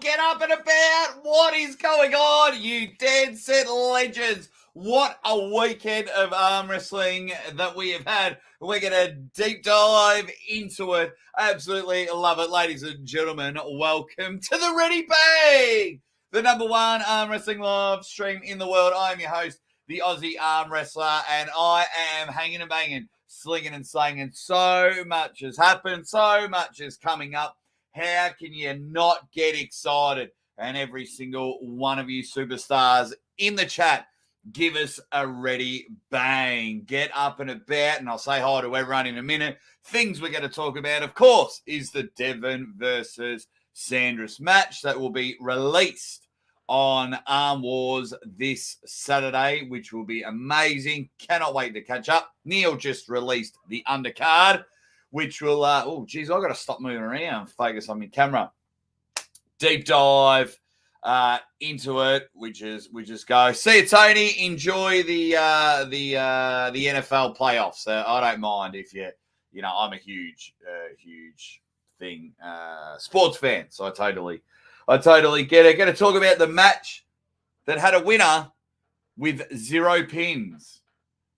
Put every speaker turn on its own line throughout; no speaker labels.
Get up and about. What is going on, you dead set legends? What a weekend of arm wrestling that we have had. We're going to deep dive into it. Absolutely love it. Ladies and gentlemen, welcome to the Ready Bang, the #1 arm wrestling live stream in the world. I am your host, the Aussie Arm Wrestler, and I am hanging and banging, slinging and slanging. So much has happened. So much is coming up. How can you not get excited? And every single one of you superstars in the chat, give us a ready bang. Get up and about, and I'll say hi to everyone in a minute. Things we're going to talk about, of course, is the Devon versus Sandris match that will be released on ArmWars this Saturday, which will be amazing. Cannot wait to catch up. Neil just released the undercard, which will, oh, geez, I've got to stop moving around, focus on my camera. Deep dive into it, we just go. See you, Tony. Enjoy the NFL playoffs. I don't mind if you know, I'm a huge thing, sports fan, so I totally get it. Going to talk about the match that had a winner with 0 pins.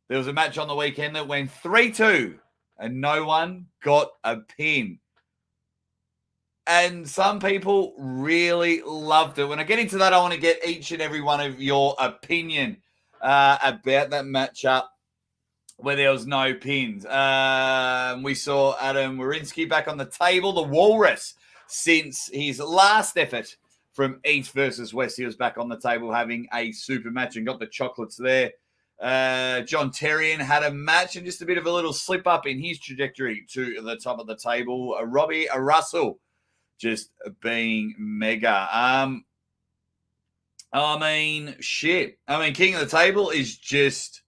There was a match on the weekend that went 3-2. And no one got a pin. And some people really loved it. When I get into that, I want to get each and every one of your opinion about that matchup where there was no pins. We saw Adam Warinsky back on the table, the Walrus, since his last effort from East versus West. He was back on the table having a super match and got the chocolates there. John Terrian had a match and just a bit of a little slip up in his trajectory to the top of the table. Robbie Russell just being mega. I mean, shit. I mean, King of the Table is just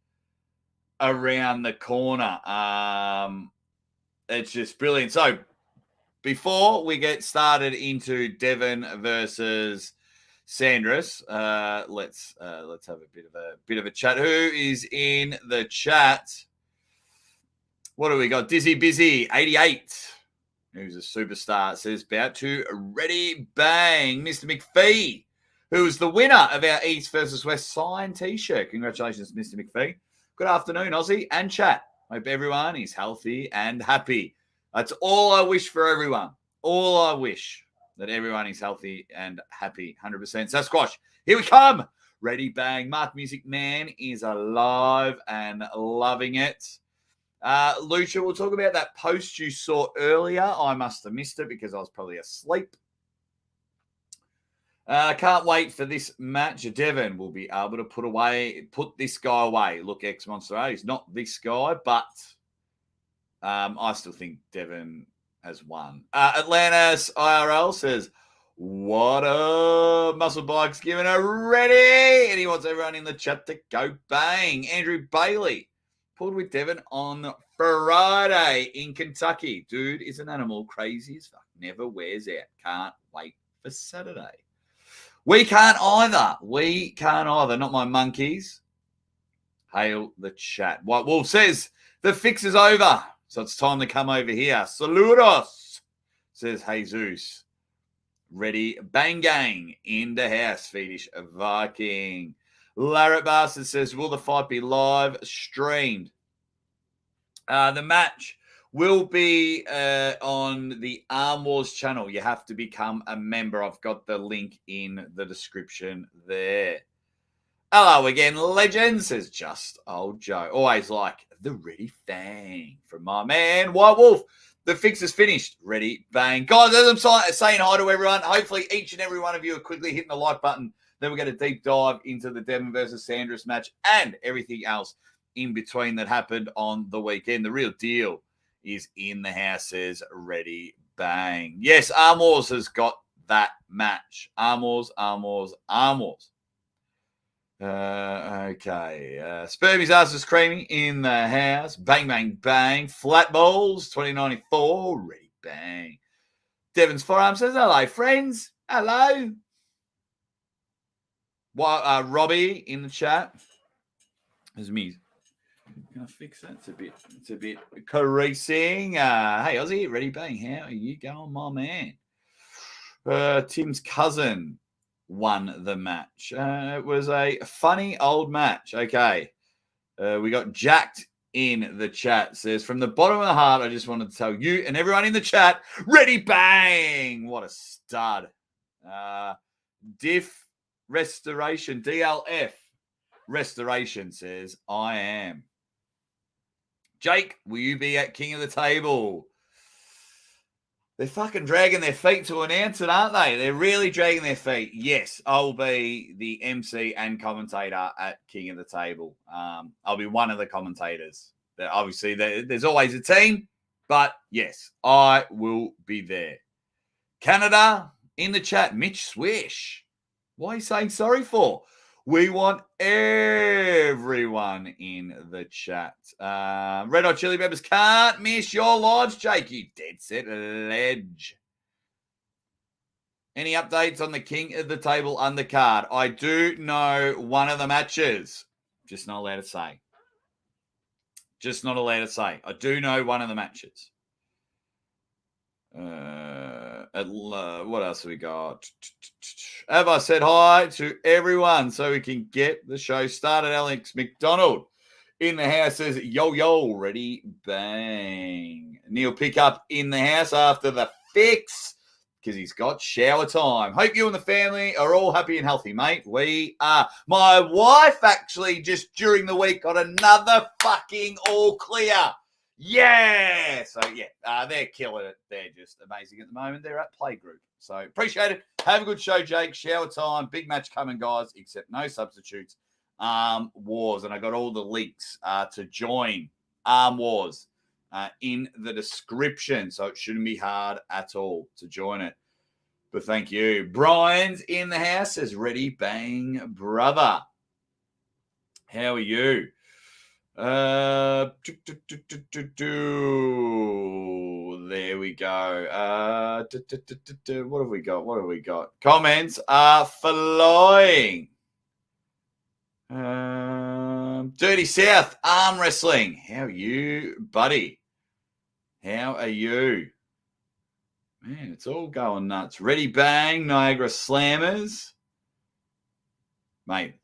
around the corner. It's just brilliant. So before we get started into Devon versus Sandris, let's have a bit of a chat. Who is in the chat? What do we got? Dizzy Busy 88, who's a superstar, says about to ready bang. Mr. McPhee, who is the winner of our East versus West signed t-shirt. Congratulations, Mr. McPhee. Good afternoon, Aussie and chat. Hope everyone is healthy and happy. That's all I wish for everyone. All I wish. That everyone is healthy and happy, 100%. Sasquatch, here we come. Ready, bang. Mark Music Man is alive and loving it. Lucha, we'll talk about that post you saw earlier. I must have missed it because I was probably asleep. Can't wait for this match. Devon will be able to put this guy away. Look, X-Monster, he's not this guy, but I still think Devon has won. Atlantis IRL says, what up? Muscle Bike's giving a ready. And he wants everyone in the chat to go bang. Andrew Bailey pulled with Devon on Friday in Kentucky. Dude is an animal. Crazy as fuck. Never wears out. Can't wait for Saturday. We can't either. Not my monkeys. Hail the chat. White Wolf says, the fix is over. So it's time to come over here. Saludos, says Jesus. Ready, bang gang, in the house, Swedish Viking. Larratt Bastard says, will the fight be live streamed? The match will be on the ArmWars channel. You have to become a member. I've got the link in the description there. Hello again, legend, says Just Old Joe. Always like the ready bang from my man, White Wolf. The fix is finished. Ready, bang. Guys, as I'm saying hi to everyone, hopefully each and every one of you are quickly hitting the like button. Then we're going to deep dive into the Devon versus Sandris match and everything else in between that happened on the weekend. The real deal is in the house, says ready, bang. Yes, ArmWars has got that match. ArmWars, ArmWars, ArmWars. Okay. Spermie's ass is creamy in the house. Bang, bang, bang. Flat balls, 2094. Ready, bang. Devon's forearm says, hello, friends. Hello. Robbie in the chat. There's me. Can I fix that? It's a bit caressing. Hey, Ozzy, ready, bang. How are you going, my man? Tim's cousin won the match. It was a funny old match. Okay. We got Jacked in the chat. Says, from the bottom of the heart, I just wanted to tell you and everyone in the chat, ready, bang. What a stud. Diff Restoration, DLF Restoration says, I am. Jake, will you be at King of the Table? They're fucking dragging their feet to announce it, aren't they? They're really dragging their feet. Yes, I'll be the MC and commentator at King of the Table. I'll be one of the commentators. Obviously, there's always a team, but yes, I will be there. Canada, in the chat, Mitch Swish. What are you saying sorry for? We want everyone in the chat. Red Hot Chili Peppers, can't miss your lives, Jake. You dead set ledge. Any updates on the King of the Table undercard? I do know one of the matches. Just not allowed to say. Just not allowed to say. I do know one of the matches. What else have we got? Have I said hi to everyone so we can get the show started? Alex McDonald in the house says, yo, ready, bang. Neil Pickup in the house after the fix because he's got shower time. Hope you and the family are all happy and healthy, mate. We are. My wife actually just during the week got another fucking all clear. Yeah. So, yeah, they're killing it. They're just amazing at the moment. They're at Playgroup. So, appreciate it. Have a good show, Jake. Shower time. Big match coming, guys, except no substitutes. ArmWars. And I got all the links to join ArmWars in the description. So, it shouldn't be hard at all to join it. But thank you. Brian's in the house. Says, ready, bang, brother. How are you? There we go. What have we got? Comments are flying. Dirty South Arm Wrestling. How are you, buddy? How are you? Man, it's all going nuts. Ready, bang, Niagara Slammers. Mate,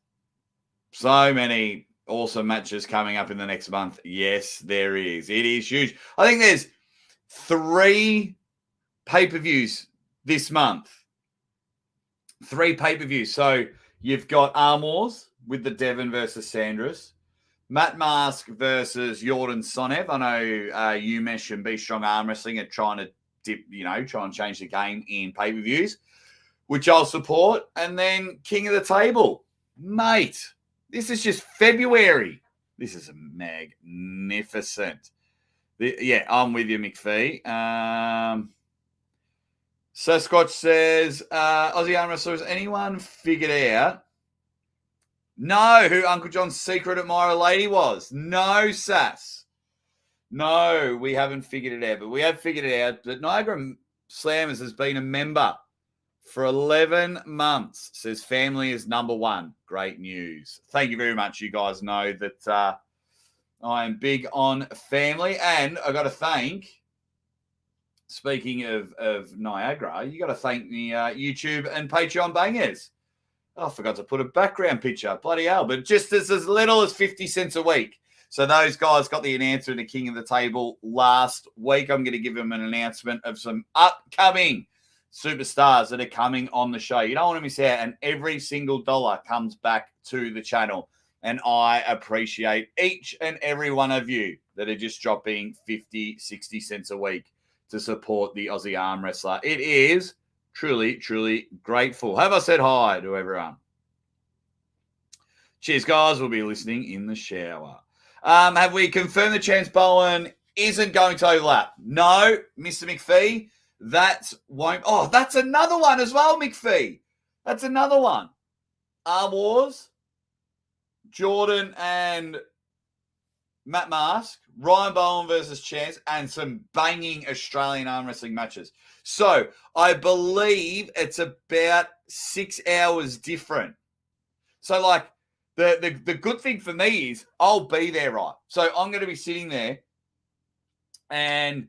so many awesome matches coming up in the next month. Yes, there is. It is huge. I think there's 3 pay-per-views this month. 3 pay-per-views. So you've got ArmWars with the Devon versus Sandris. Matt Mask versus Jordan Sonev. I know Umesh and Be Strong Arm Wrestling are trying to try and change the game in pay-per-views, which I'll support. And then King of the Table. Mate, this is just February. This is magnificent. Yeah, I'm with you, McPhee. Sasquatch says, Aussie Arm Wrestlers, anyone figured out who Uncle John's secret admirer lady was? No, Sass. No, we haven't figured it out. But we have figured it out that Niagara Slammers has been a member for 11 months. Says family is number one. Great news. Thank you very much. You guys know that I am big on family. And I got to thank, speaking of Niagara, you got to thank the YouTube and Patreon bangers. Oh, I forgot to put a background picture. Bloody hell. But just as little as 50 cents a week. So those guys got the announcement of King of the Table last week. I'm going to give them an announcement of some upcoming superstars that are coming on the show. You don't want to miss out. And every single dollar comes back to the channel. And I appreciate each and every one of you that are just dropping 50, 60 cents a week to support the Aussie Arm Wrestler. It is truly, truly grateful. Have I said hi to everyone? Cheers, guys. We'll be listening in the shower. Have we confirmed the chance Bowen isn't going to overlap? No, Mr. McPhee. That won't. Oh, that's another one as well, McPhee. That's another one. ArmWars, Jordan and Matt Mask, Ryan Bowen versus Chance, and some banging Australian arm wrestling matches. So I believe it's about 6 hours different. So like the good thing for me is I'll be there, right? So I'm going to be sitting there and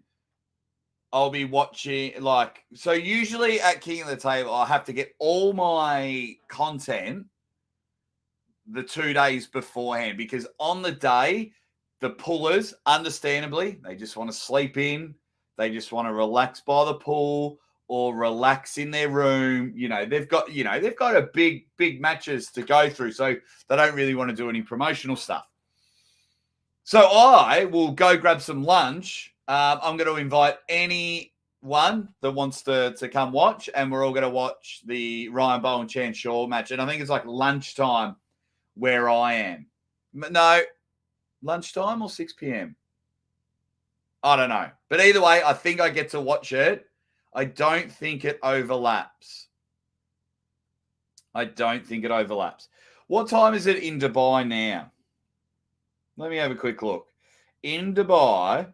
I'll be watching, like, so usually at King of the Table, I have to get all my content the 2 days beforehand, because on the day, the pullers, understandably, they just want to sleep in. They just want to relax by the pool or relax in their room. They've got a big matches to go through. So they don't really want to do any promotional stuff. So I will go grab some lunch. I'm going to invite anyone that wants to come watch, and we're all going to watch the Ryan Bowen Chance Shaw match. And I think it's like lunchtime where I am. No, lunchtime or 6 p.m. I don't know. But either way, I think I get to watch it. I don't think it overlaps. What time is it in Dubai now? Let me have a quick look. In Dubai,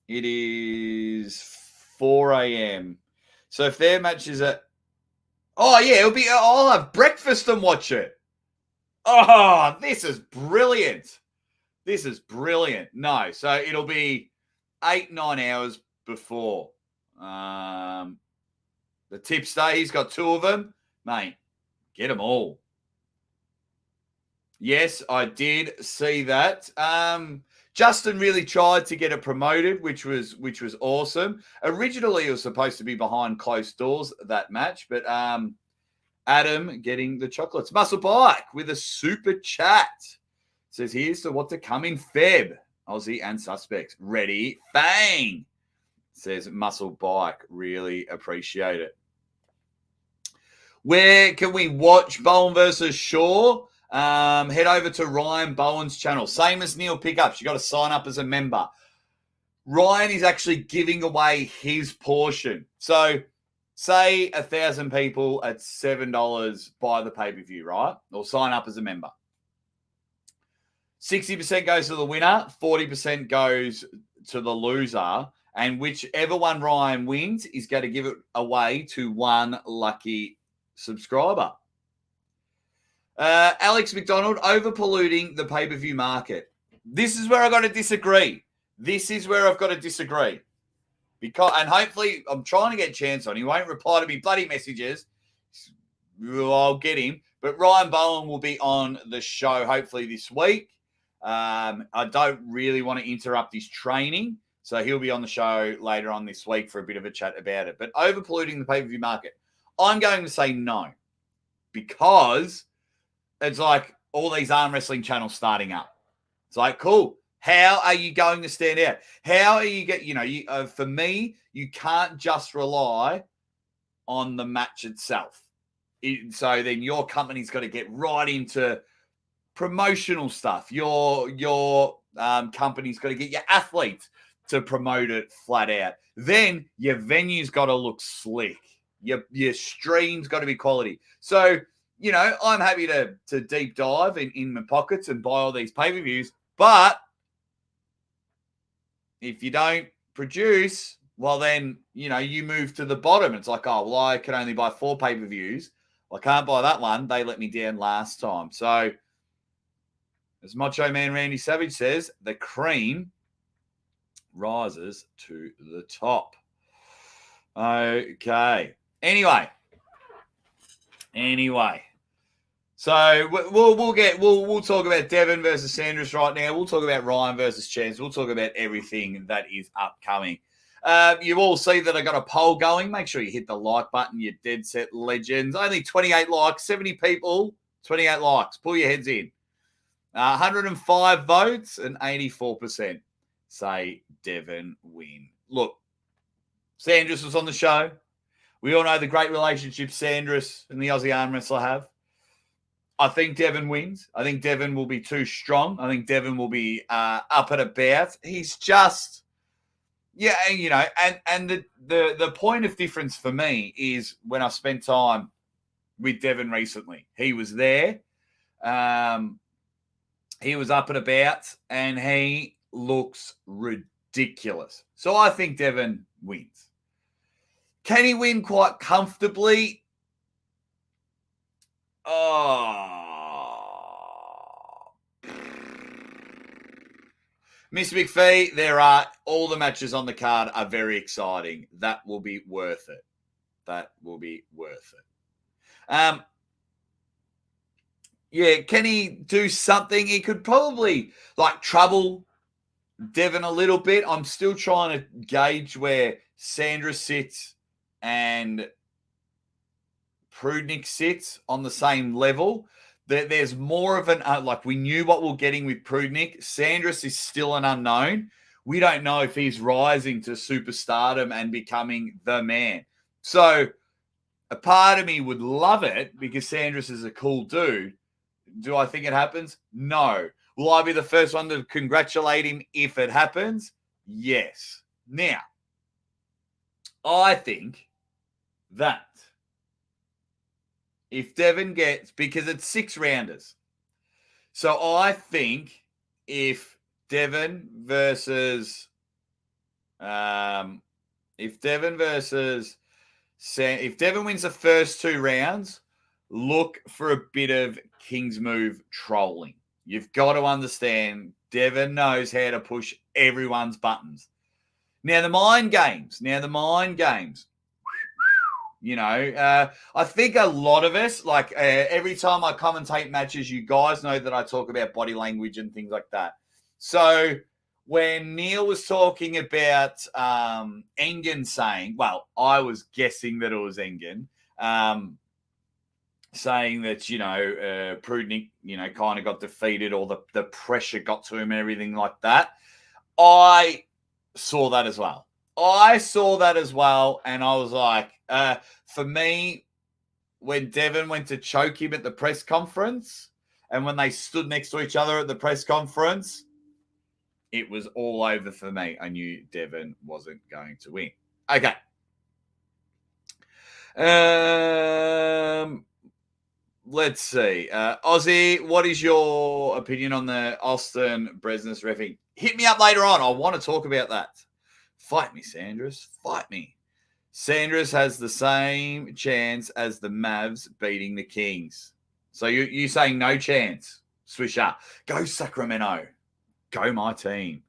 it is 4 a.m. So if their match is at... Oh, yeah, I'll have breakfast and watch it. Oh, this is brilliant. No, so it'll be 8-9 hours before. The tipster, he's got 2 of them. Mate, get them all. Yes, I did see that. Justin really tried to get it promoted, which was awesome. Originally, it was supposed to be behind closed doors, that match, but Adam getting the chocolates. Muscle Bike with a super chat. Says, here's to what to come in Feb. Aussie and suspects. Ready, bang. Says Muscle Bike. Really appreciate it. Where can we watch Bowen versus Shaw? Head over to Ryan Bowen's channel. Same as Neil Pickups. You got to sign up as a member. Ryan is actually giving away his portion. So say 1,000 people at $7 buy the pay-per-view, right? Or sign up as a member. 60% goes to the winner, 40% goes to the loser, and whichever one Ryan wins is going to give it away to one lucky subscriber. Alex McDonald, over-polluting the pay-per-view market. This is where I've got to disagree. And hopefully, I'm trying to get a chance on. He won't reply to me bloody messages. I'll get him. But Ryan Bowen will be on the show hopefully this week. I don't really want to interrupt his training, so he'll be on the show later on this week for a bit of a chat about it. But over-polluting the pay-per-view market, I'm going to say no, because it's like all these arm wrestling channels starting up. It's like, cool. How are you going to stand out? How are you for me, you can't just rely on the match itself. So then your company's got to get right into promotional stuff. Your company's got to get your athletes to promote it flat out. Then your venue's got to look slick. Your stream's got to be quality. So, I'm happy to deep dive in my pockets and buy all these pay-per-views. But if you don't produce, well, then, you move to the bottom. It's like, oh, well, I can only buy 4 pay-per-views. Well, I can't buy that one. They let me down last time. So, as Macho Man Randy Savage says, the cream rises to the top. Okay. Anyway. So we'll talk about Devon versus Sandris right now. We'll talk about Ryan versus Chance. We'll talk about everything that is upcoming. You all see that I got a poll going. Make sure you hit the like button, you dead set legends. Only 28 likes, 70 people, 28 likes. Pull your heads in. 105 votes and 84% say Devon win. Look, Sandris was on the show. We all know the great relationship Sandris and the Aussie arm wrestler have. I think Devon wins. I think Devon will be too strong. I think Devon will be up and about. He's just, Yeah, and you know, and the point of difference for me is when I spent time with Devon recently. He was there. He was up and about, and he looks ridiculous. So I think Devon wins. Can he win quite comfortably? Oh, Mr. McPhee, there are all the matches on the card are very exciting. That will be worth it. That will be worth it. Yeah, can he do something? He could probably like trouble Devon a little bit. I'm still trying to gauge where Sandra sits and Prudnik sits on the same level. There's more of an like we knew what we're getting with Prudnik. Sandris is still an unknown. We don't know if he's rising to superstardom and becoming the man. So a part of me would love it because Sandris is a cool dude. Do I think it happens? No. Will I be the first one to congratulate him if it happens? Yes. Now, I think that if Devon gets, because it's 6 rounders. So I think if Devon versus, if Devon wins the first 2 rounds, look for a bit of King's move trolling. You've got to understand Devon knows how to push everyone's buttons. Now the mind games. You know, I think a lot of us, like every time I commentate matches, you guys know that I talk about body language and things like that. So when Neil was talking about Engen saying, well, I was guessing that it was Engen, saying that, you know, Prudnik, you know, kind of got defeated or the pressure got to him and everything like that. I saw that as well. And I was like, for me, when Devon went to choke him at the press conference and when they stood next to each other at the press conference, it was all over for me. I knew Devon wasn't going to win. Okay. Let's see. Ozzy, what is your opinion on the Austin Bresnes reffing? Hit me up later on. I want to talk about that. Fight me, Sandris. Fight me. Sandris has the same chance as the Mavs beating the Kings. So you saying no chance? Swisher. Go Sacramento. Go my team.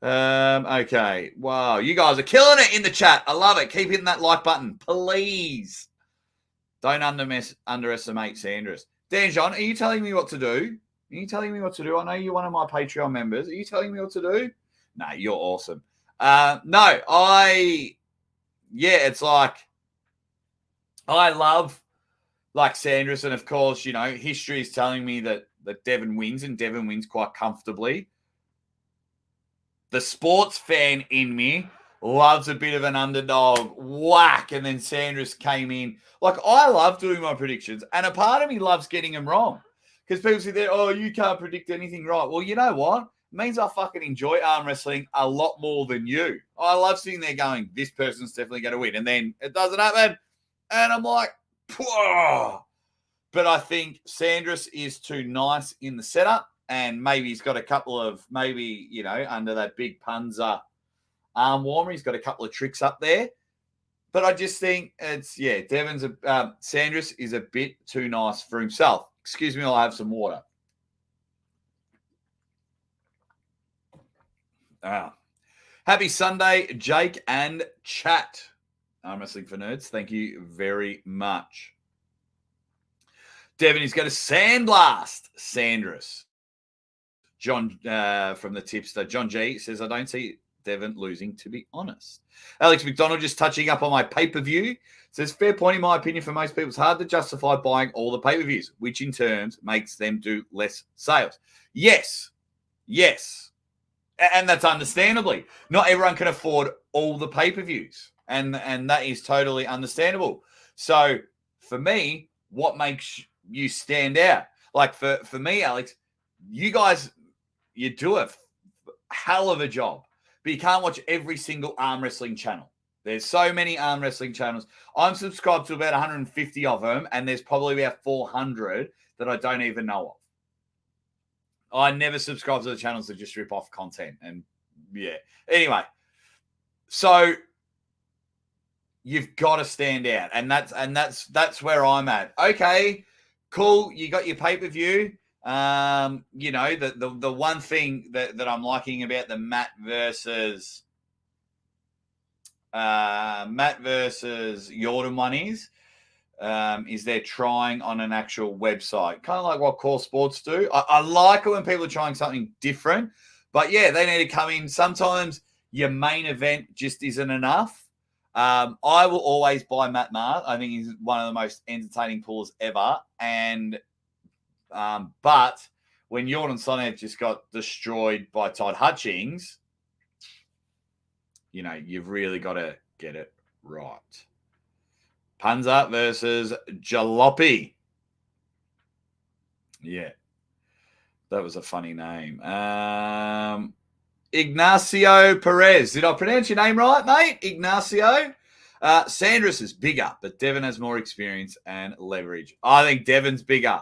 Okay. Wow. You guys are killing it in the chat. I love it. Keep hitting that like button, please. Don't underestimate Sandris. Dan John, are you telling me what to do? I know you're one of my Patreon members. Are you telling me what to do? No, you're awesome. It's like I love like Sandris, and of course, you know, history is telling me that Devon wins, and Devon wins quite comfortably. The sports fan in me loves a bit of an underdog whack, and then Sandris came in. Like, I love doing my predictions, and a part of me loves getting them wrong because people say that, oh, you can't predict anything right. Well, you know what? It means I fucking enjoy arm wrestling a lot more than you. I love sitting there going, this person's definitely going to win, and then it doesn't happen, and I'm like, whoa. But I think Sandris is too nice in the setup, and maybe he's got a couple of, maybe, you know, under that big Punza arm warmer, he's got a couple of tricks up there. But I just think Sandris is a bit too nice for himself. Excuse me, I'll have some water. Happy Sunday, Jake and chat. Arm Wrestling for Nerds, thank you very much. Devon is going to sandblast Sandris. John from the tipster, John G says, I don't see Devon losing, to be honest. Alex McDonald just touching up on my pay-per-view. Says, fair point in my opinion for most people. It's hard to justify buying all the pay-per-views, which in turn makes them do less sales. Yes. And that's understandably. Not everyone can afford all the pay-per-views. And that is totally understandable. So for me, what makes you stand out? Like for me, Alex, you guys, you do a hell of a job but you can't watch every single arm wrestling channel. There's so many arm wrestling channels. I'm subscribed to about 150 of them, and there's probably about 400 that I don't even know of. I never subscribe to the channels that just rip off content. And yeah. Anyway, so you've got to stand out. And that's where I'm at. Okay, cool. You got your pay-per-view. You know, the one thing that I'm liking about the Matt versus Jordan one is they're trying on an actual website, kind of like what Core Sports do. I like it when people are trying something different, but yeah, they need to come in. Sometimes your main event just isn't enough. I will always buy Matt Mars. I think he's one of the most entertaining pullers ever. And but when Jordan Sonev just got destroyed by Todd Hutchings, you know, you've really got to get it right. Panza versus Jalopy. Yeah, that was a funny name. Ignacio Perez. Did I pronounce your name right, mate? Ignacio. Sandris is bigger, but Devon has more experience and leverage. I think Devon's bigger.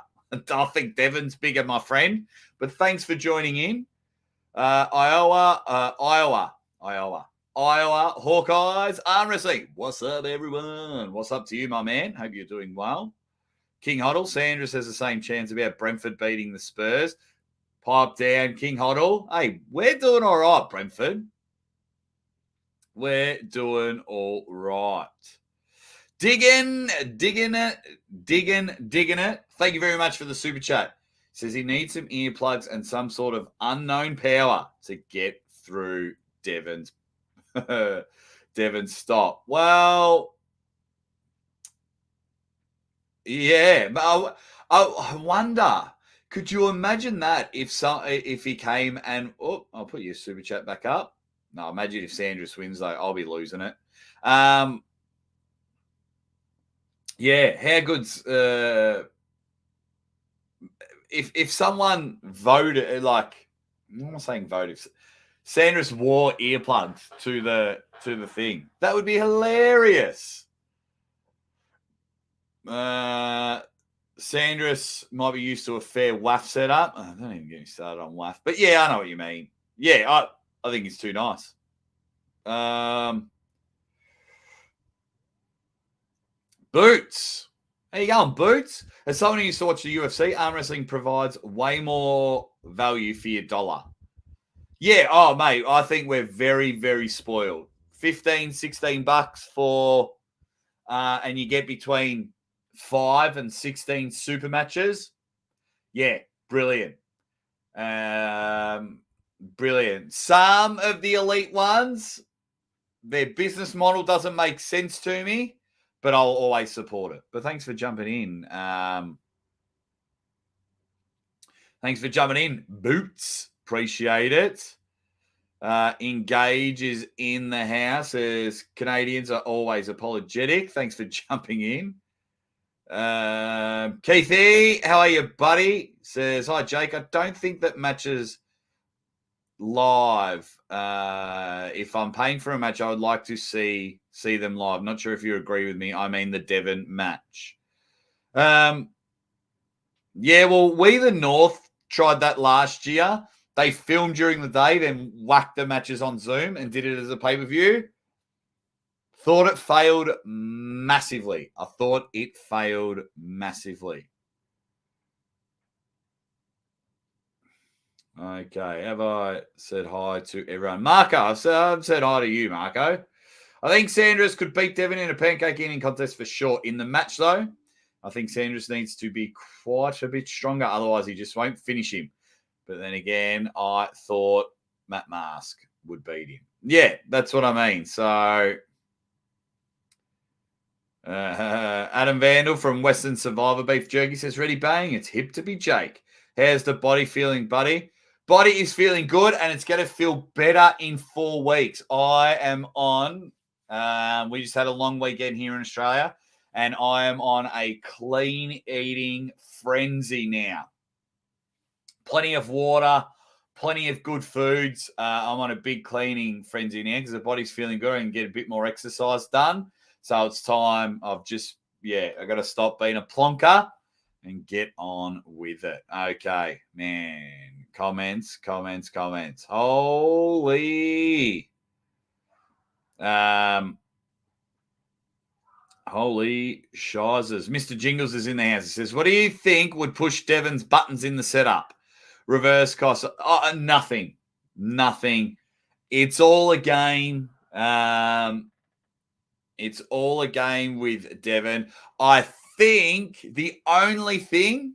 My friend. But thanks for joining in. Iowa. Hawkeyes arm wrestling. What's up, everyone? What's up to you, my man? Hope you're doing well. King Hoddle. Sandris has the same chance about Brentford beating the Spurs. Pipe down, King Hoddle. Hey, we're doing all right, Brentford. We're doing all right. Digging it. Thank you very much for the super chat. Says he needs some earplugs and some sort of unknown power to get through Devon's stop. Well, yeah, but I wonder, could you imagine that if he came and I'll put your super chat back up. No, imagine if Sandris wins though, I'll be losing it. Yeah, how good's if someone voted, like, what am I saying voted? Sandris wore earplugs to the thing. That would be hilarious. Sandris might be used to a fair waff setup. Oh, don't even get me started on waff. But yeah, I know what you mean. Yeah, I think it's too nice. Boots. How you going, Boots? As someone who used to watch the UFC, arm wrestling provides way more value for your dollar. Yeah, oh, mate, I think we're very, very spoiled. 15, 16 bucks for, and you get between 5 and 16 super matches. Yeah, brilliant. Brilliant. Some of the elite ones, their business model doesn't make sense to me, but I'll always support it. But thanks for jumping in. Thanks for jumping in, Boots. Appreciate it. Engage is in the house as Canadians are always apologetic. Thanks for jumping in. Keithy, how are you, buddy? Says, hi, Jake. I don't think that matches live. If I'm paying for a match, I would like to see them live. Not sure if you agree with me. I mean the Devon match. Yeah, well, We the North tried that last year. They filmed during the day, then whacked the matches on Zoom and did it as a pay-per-view. Thought it failed massively. Okay, have I said hi to everyone? Marco, I've said hi to you, Marco. I think Sandris could beat Devon in a pancake eating contest for sure. In the match, though, I think Sandris needs to be quite a bit stronger. Otherwise, he just won't finish him. But then again, I thought Matt Mask would beat him. Yeah, that's what I mean. So, Adam Vandal from Western Survivor Beef Jerky says, ready bang, it's hip to be Jake. How's the body feeling, buddy? Body is feeling good, and it's going to feel better in 4 weeks. I am on, we just had a long weekend here in Australia, and I am on a clean eating frenzy now. Plenty of water, plenty of good foods. I'm on a big cleaning frenzy now because the body's feeling good and get a bit more exercise done. So it's time. I got to stop being a plonker and get on with it. Okay, man. Comments. Holy. Holy shizers. Mr. Jingles is in the house. He says, what do you think would push Devon's buttons in the setup? Reverse cost. Oh, nothing. It's all a game. It's all a game with Devon. I think the only thing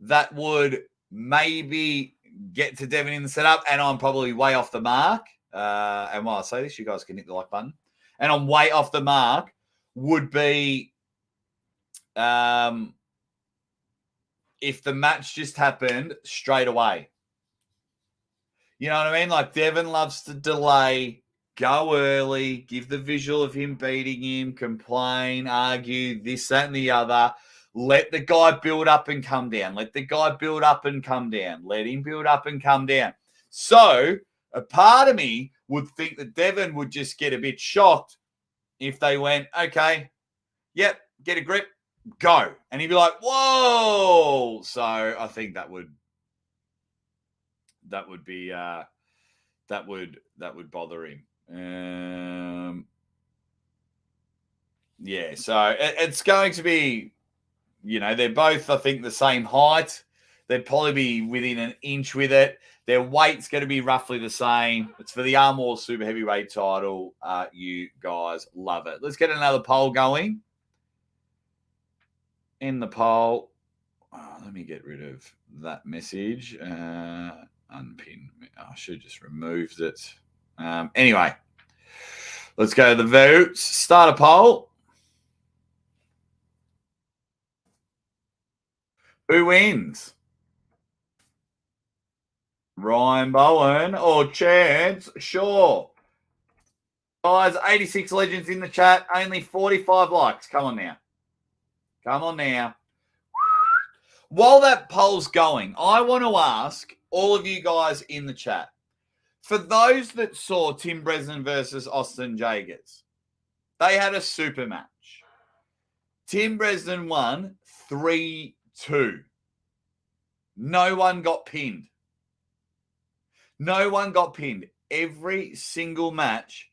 that would maybe get to Devon in the setup, and I'm probably way off the mark, and while I say this, you guys can hit the like button, and I'm way off the mark, would be if the match just happened straight away. You know what I mean? Like Devon loves to delay, go early, give the visual of him beating him, complain, argue, this, that, and the other. Let the guy build up and come down. Let him build up and come down. So a part of me would think that Devon would just get a bit shocked if they went, okay, yep, get a grip, go. And he'd be like, whoa. So I think that would bother him. So it's going to be, they're both, I think, the same height. They'd probably be within an inch with it. Their weight's going to be roughly the same. It's for the ArmWars Super Heavyweight title. You guys love it. Let's get another poll going. In the poll, let me get rid of that message. Unpin. I should have just removed it. Anyway, let's go to the votes. Start a poll. Who wins? Ryan Bowen or Chance Shaw? Guys, 86 legends in the chat. Only 45 likes. Come on now. While that poll's going, I want to ask all of you guys in the chat, for those that saw Tim Bresnan versus Austin Jagers, they had a super match. Tim Bresnan won 3-2. No one got pinned. Every single match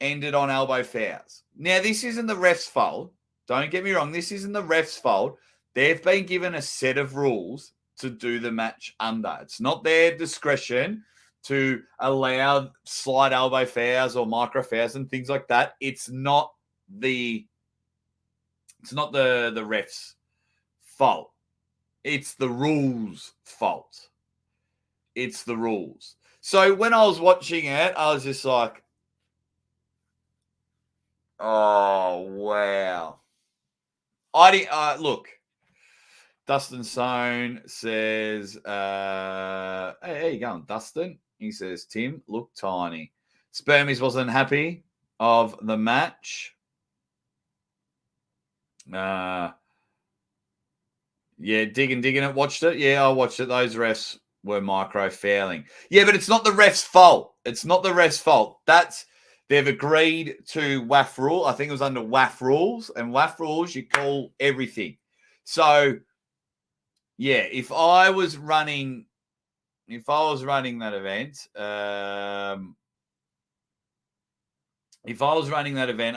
ended on elbow fouls. Now, this isn't the ref's fault. Don't get me wrong. This isn't the ref's fault. They've been given a set of rules to do the match under. It's not their discretion to allow slight elbow fouls or micro fouls and things like that. It's not the ref's fault. It's the rules' fault. It's the rules. So when I was watching it, I was just like, oh, wow. Look, Dustin Sohn says, hey, how you going, Dustin? He says, Tim, look tiny. Spermies wasn't happy of the match. Digging it. Watched it. Yeah, I watched it. Those refs were micro fouling. Yeah, but it's not the ref's fault. They've agreed to WAF rule. I think it was under WAF rules. And WAF rules, you call everything. So, yeah, if I was running that event,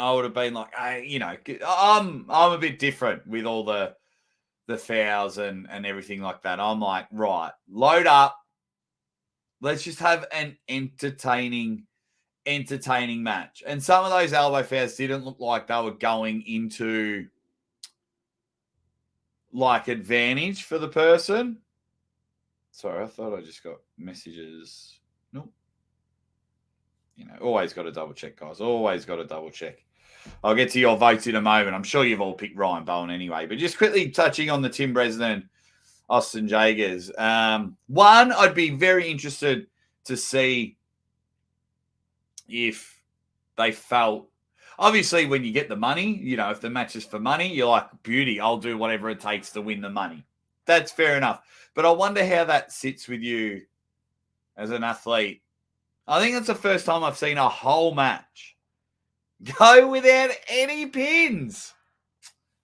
I would have been like, I'm a bit different with all the fouls and everything like that. I'm like, right, load up. Let's just have an entertaining match. And some of those elbow fouls didn't look like they were going into like advantage for the person. Sorry, I thought I just got messages. Nope. Always got to double check, guys. Always got to double check. I'll get to your votes in a moment. I'm sure you've all picked Ryan Bowen anyway. But just quickly touching on the Tim Bresnan, Austin Jagers. One, I'd be very interested to see if they felt, obviously when you get the money, if the match is for money, you're like, beauty, I'll do whatever it takes to win the money. That's fair enough. But I wonder how that sits with you as an athlete. I think that's the first time I've seen a whole match go without any pins.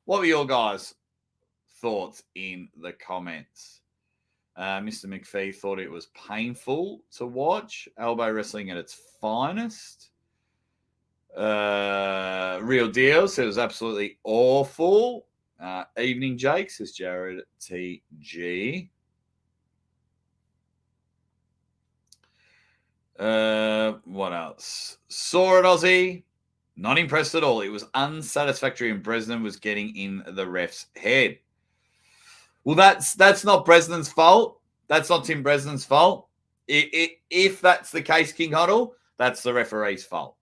What were your guys' thoughts in the comments? Mr. McPhee thought it was painful to watch. Elbow wrestling at its finest. Real deal said it was absolutely awful. Evening, Jake, says Jared TG. What else? Saw it, Aussie. Not impressed at all. It was unsatisfactory, and Bresnan was getting in the ref's head. Well, that's not Bresnan's fault. That's not Tim Bresnan's fault. If that's the case, King Huddle, that's the referee's fault.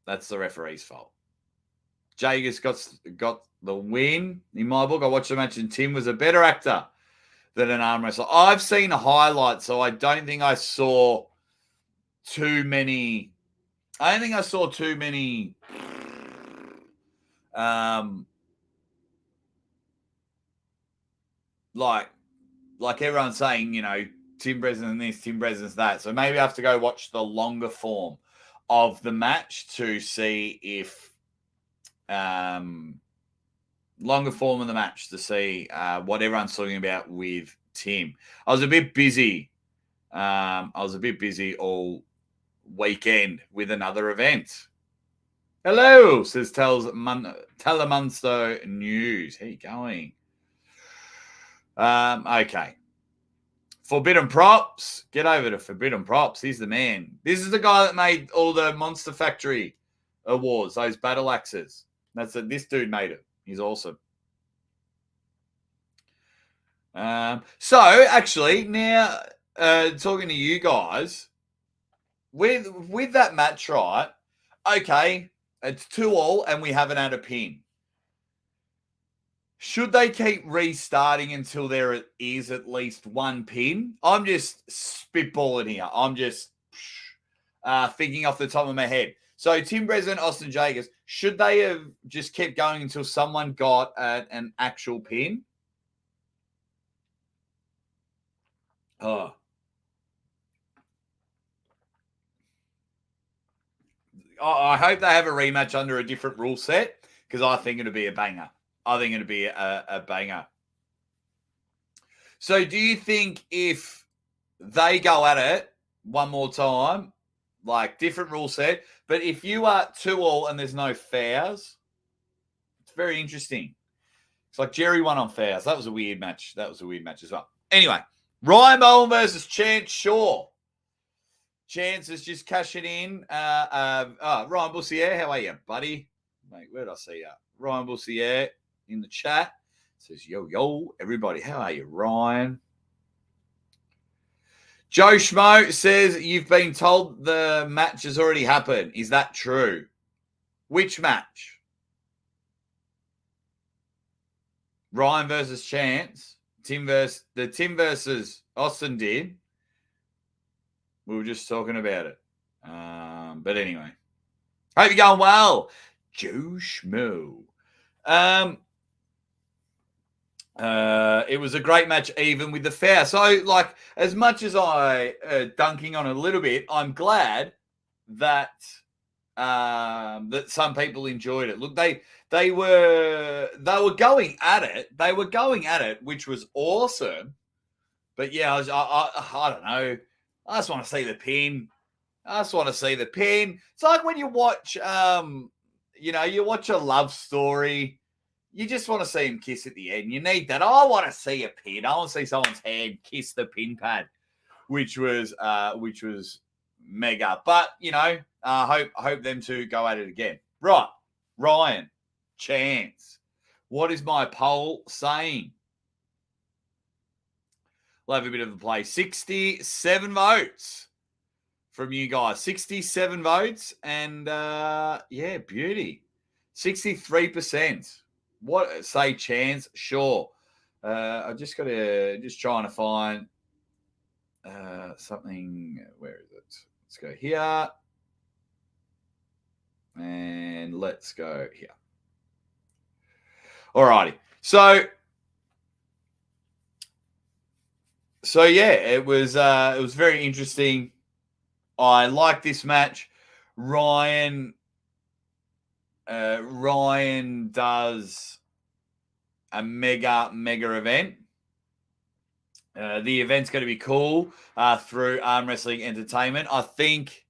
That's the referee's fault. Jagus got the win in my book. I watched the match, and Tim was a better actor than an arm wrestler. I've seen highlights, so I don't think I saw too many. Like everyone's saying, Tim Bresnan this, Tim Bresnan's that. So maybe I have to go watch the longer form of the match to see if longer form of the match to see what everyone's talking about with Tim. I was a bit busy. All weekend with another event. Hello, says Telemunster News. How you going? Okay. Forbidden Props. Get over to Forbidden Props. He's the man. This is the guy that made all the Monster Factory awards, those battle axes. This dude made it. He's awesome. So actually now talking to you guys with that match, right? Okay, it's 2-2 and we haven't had a pin. Should they keep restarting until there is at least one pin? I'm just spitballing here. I'm just thinking off the top of my head. So Tim Bresnan, Austin Jagers, should they have just kept going until someone got an actual pin? I hope they have a rematch under a different rule set because I think it'll be a banger. I think it'll be a banger. So do you think if they go at it one more time, like different rule set, but if you are 2-2 and there's no fouls, it's very interesting. It's like Jerry won on fouls. That was a weird match. That was a weird match as well. Anyway, Ryan Bowen versus Chance Shaw. Chance is just cashing in. Ryan Bussier, how are you, buddy? Mate, where did I see you? Ryan Bussier in the chat says, yo, everybody, how are you, Ryan? Joe Schmo says, you've been told the match has already happened. Is that true? Which match? Ryan versus Chance. Tim versus Austin did. We were just talking about it. But anyway. Hope you're going well. Joe Schmo. It was a great match even with the foul. So, like, as much as I dunking on a little bit, I'm glad that that some people enjoyed it. Look, they were going at it. They were going at it, which was awesome. But yeah, I don't know. I just want to see the pin. It's like when you watch, you watch a love story. You just want to see him kiss at the end. You need that. I want to see a pin. I want to see someone's hand kiss the pin pad, which was mega. But hope them two go at it again. Right, Ryan, Chance. What is my poll saying? We'll have a bit of a play. 67 votes from you guys. 67 votes. And, beauty. 63%. What, say Chance? Sure. I just got to, trying to find something. Where is it? Let's go here. And let's go here. All righty. So, So yeah, it was very interesting. I like this match. Ryan does a mega event. The event's going to be cool through Arm Wrestling Entertainment. I think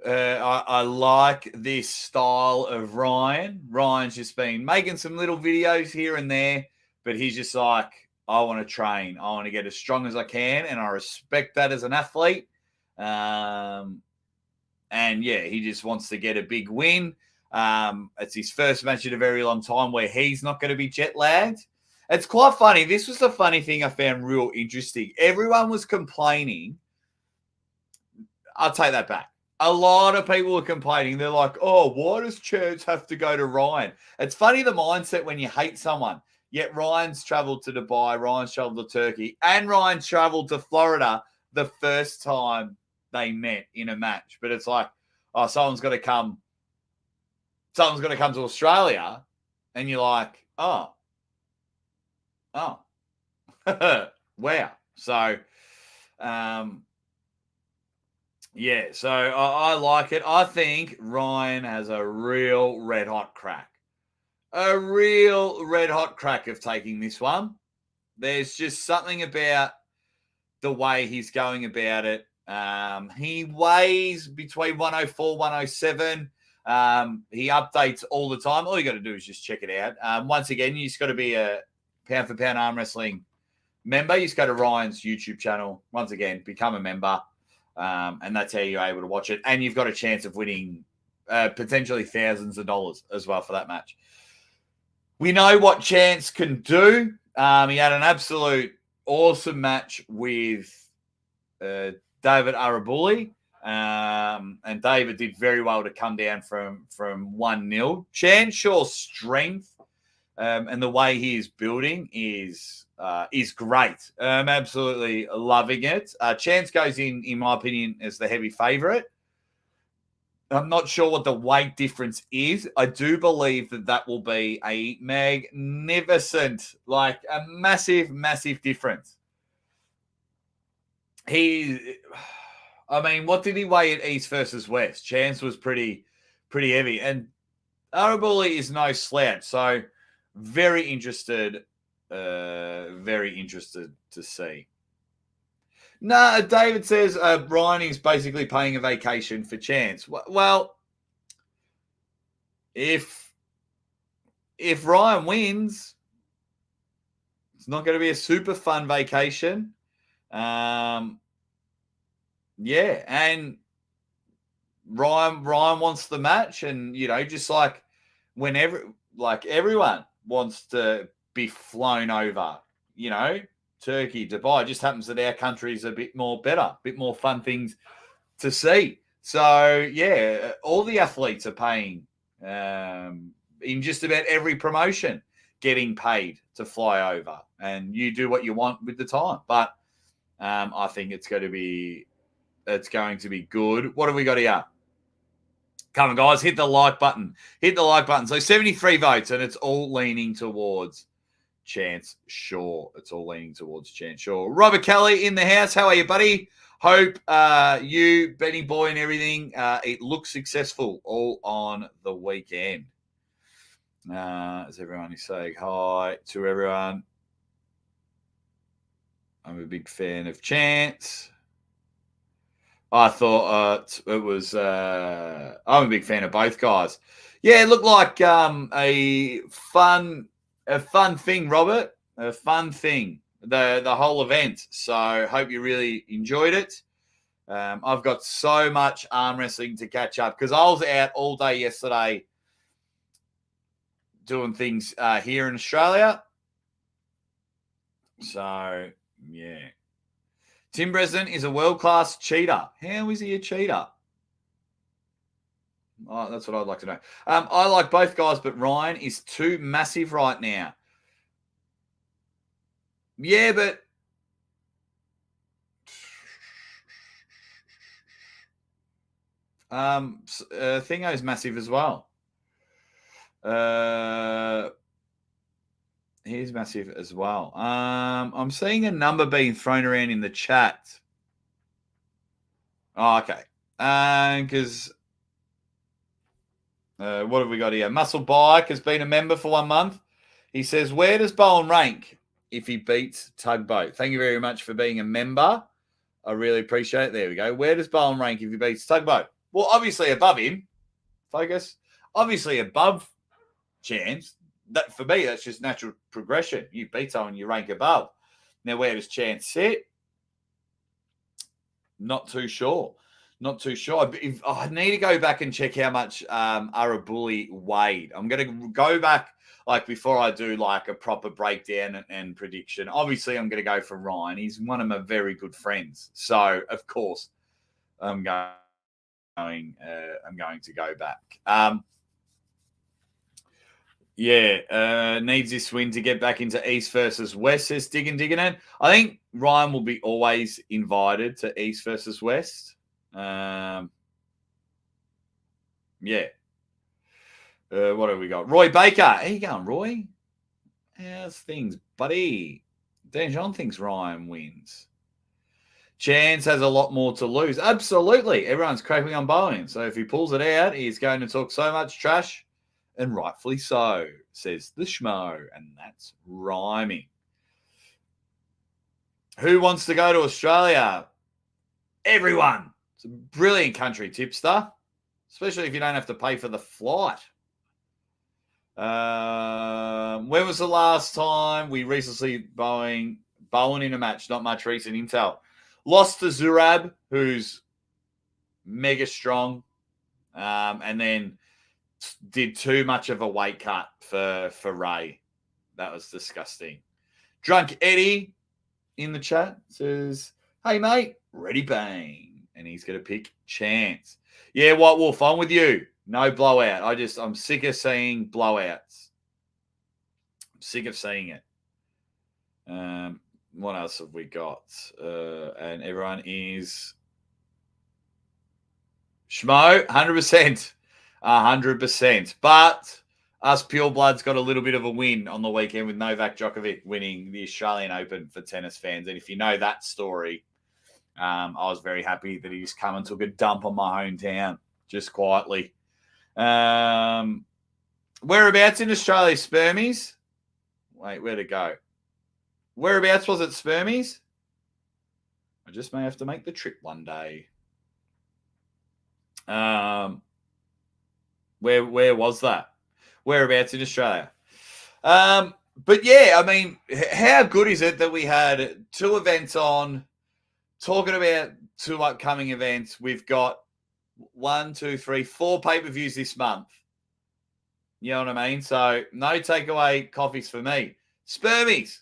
I like this style of Ryan. Ryan's just been making some little videos here and there, but he's just like, I want to train. I want to get as strong as I can, and I respect that as an athlete. And yeah, he just wants to get a big win. It's his first match in a very long time where he's not going to be jet lagged. It's quite funny. This was the funny thing I found real interesting. Everyone was complaining. I'll take that back. A lot of people were complaining. They're like, oh, why does Church have to go to Ryan? It's funny the mindset when you hate someone. Yet Ryan's traveled to Dubai, Ryan's traveled to Turkey, and Ryan traveled to Florida the first time they met in a match. But it's like, oh, someone's got to come to Australia, and you're like, oh, wow. So, yeah, so I like it. I think Ryan has a real red hot crack. A real red hot crack of taking this one. There's just something about the way he's going about it. He weighs between 104, 107. He updates all the time. All you got to do is just check it out. Once again, you just got to be a pound for pound arm wrestling member. You just go to Ryan's YouTube channel. Once again, become a member. And that's how you're able to watch it. And you've got a chance of winning potentially thousands of dollars as well for that match. We know what Chance can do. He had an absolute awesome match with David Arabuli. And David did very well to come down from 1-0. Chance Shaw's strength and the way he is building is great. I'm absolutely loving it. Chance goes in my opinion, as the heavy favourite. I'm not sure what the weight difference is. I do believe that will be a magnificent, like a massive difference. What did he weigh at East versus West? Chance was pretty heavy. And Arabuli is no slouch. So very interested to see. No, David says Ryan is basically paying a vacation for Chance. Well, if Ryan wins, it's not going to be a super fun vacation. Yeah, and Ryan wants the match, and just like everyone wants to be flown over, Turkey, Dubai. It just happens that our country is a bit more better, a bit more fun things to see. So, yeah, all the athletes are paying in just about every promotion, getting paid to fly over. And you do what you want with the time. But I think it's going to be good. What have we got here? Come on, guys, hit the like button. Hit the like button. So 73 votes, and it's all leaning towards Chance Shaw. It's all leaning towards Chance Shaw. Robert Kelly in the house. How are you, buddy? Hope you, Benny Boy, and everything, it looks successful all on the weekend. As everyone is saying hi to everyone. I'm a big fan of Chance. I thought it was. I'm a big fan of both guys. Yeah, it looked like a fun thing, Robert. A fun thing. The whole event. So hope you really enjoyed it. I've got so much arm wrestling to catch up because I was out all day yesterday doing things here in Australia. So yeah. Tim Bresnan is a world-class cheater. How is he a cheater? Oh, that's what I'd like to know. I like both guys, but Ryan is too massive right now. Yeah, but Thingo's massive as well. He's massive as well. I'm seeing a number being thrown around in the chat. Oh, okay. Because what have we got here? Muscle Bike has been a member for 1 month. He says, where does Bowen rank if he beats Tugboat? Thank you very much for being a member. I really appreciate it. There we go. Where does Bowen rank if he beats Tugboat? Well, obviously above him. Focus. Obviously above Chance. That for me, that's just natural progression. You beat someone, you rank above. Now, where does Chance sit? Not too sure. Not too sure. I need to go back and check how much Arabuli weighed. I'm going to go back before I do a proper breakdown and prediction. Obviously, I'm going to go for Ryan. He's one of my very good friends. So, of course, I'm going to go back. Needs this win to get back into East versus West, says Diggin' It. I think Ryan will be always invited to East versus West. What have we got? Roy Baker. How you going, Roy? How's things, buddy? Dan John thinks Ryan wins. Chance has a lot more to lose. Absolutely. Everyone's crapping on Bowen. So if he pulls it out, he's going to talk so much trash, and rightfully so, says the Schmo. And that's rhyming. Who wants to go to Australia? Everyone. It's a brilliant country, tipster, especially if you don't have to pay for the flight. When was the last time we recently Bowen in a match? Not much recent intel. Lost to Zurab, who's mega strong, and then did too much of a weight cut for Ray. That was disgusting. Drunk Eddie in the chat says, hey, mate, ready bang. And he's going to pick Chance. Yeah, White Wolf, I'm with you. No blowout. I'm sick of seeing blowouts. I'm sick of seeing it. What else have we got? And everyone is Schmo, 100%. 100%. But us purebloods got a little bit of a win on the weekend with Novak Djokovic winning the Australian Open for tennis fans. And if you know that story, I was very happy that he just come and took a dump on my hometown just quietly. Whereabouts in Australia, Spermies? Wait, where'd it go? Whereabouts was it, Spermies? I just may have to make the trip one day. Where was that? Whereabouts in Australia? But yeah, I mean, how good is it that we had 2 events on, talking about 2 upcoming events? We've got 4 pay-per-views this month. You know what I mean? So no takeaway coffees for me. Spermies,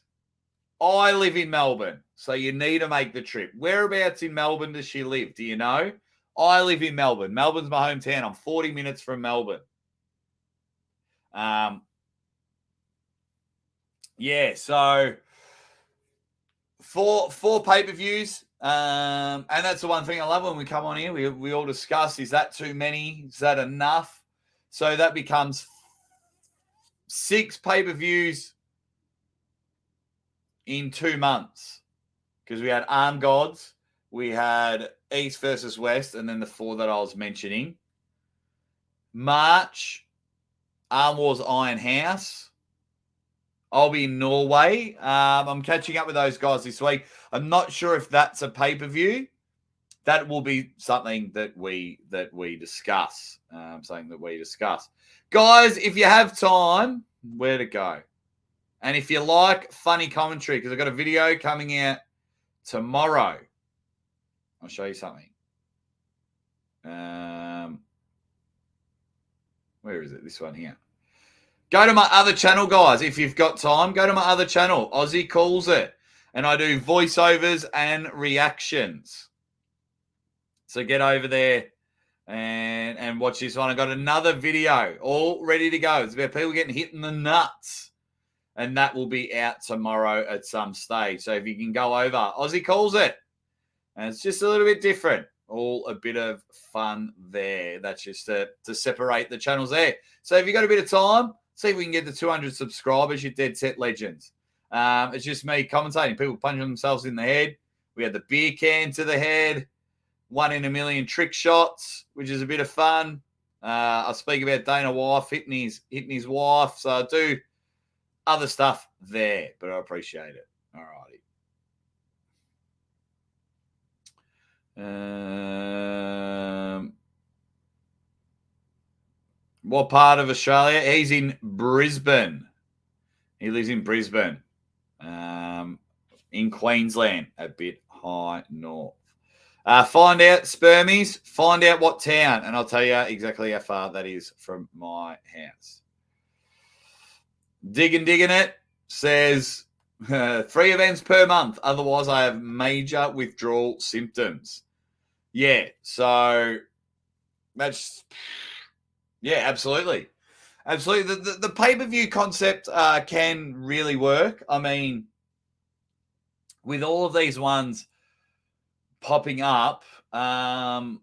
I live in Melbourne, so you need to make the trip. Whereabouts in Melbourne does she live? Do you know? I live in Melbourne. Melbourne's my hometown. I'm 40 minutes from Melbourne. So 4 pay-per-views. And that's the one thing I love when we come on here. We all discuss, is that too many? Is that enough? So that becomes 6 pay-per-views in 2 months. Because we had Arm Gods, we had East versus West, and then the 4 that I was mentioning. March, ArmWars Iron House. I'll be in Norway. I'm catching up with those guys this week. I'm not sure if that's a pay-per-view. That will be something that we discuss. Guys, if you have time, where to go? And if you like funny commentary, because I've got a video coming out tomorrow. I'll show you something. Where is it? This one here. Go to my other channel, guys. If you've got time, go to my other channel. Aussie Calls It. And I do voiceovers and reactions. So get over there and watch this one. I got another video all ready to go. It's about people getting hit in the nuts. And that will be out tomorrow at some stage. So if you can go over, Aussie Calls It. And it's just a little bit different. All a bit of fun there. That's just to separate the channels there. So if you've got a bit of time, See if we can get to 200 subscribers, you Dead Set Legends. It's just me commentating. People punching themselves in the head. We had the beer can to the head. 1 in a million trick shots, which is a bit of fun. I speak about Dana Wife hitting his wife. So I do other stuff there, but I appreciate it. All righty. What part of Australia? He's in Brisbane. He lives in Brisbane, in Queensland, a bit high north. Find out, Spermies, find out what town, and I'll tell you exactly how far that is from my house. Digging it says 3 events per month. Otherwise, I have major withdrawal symptoms. Yeah, so that's, yeah, absolutely. Absolutely. The pay-per-view concept can really work. I mean, with all of these ones popping up, I'm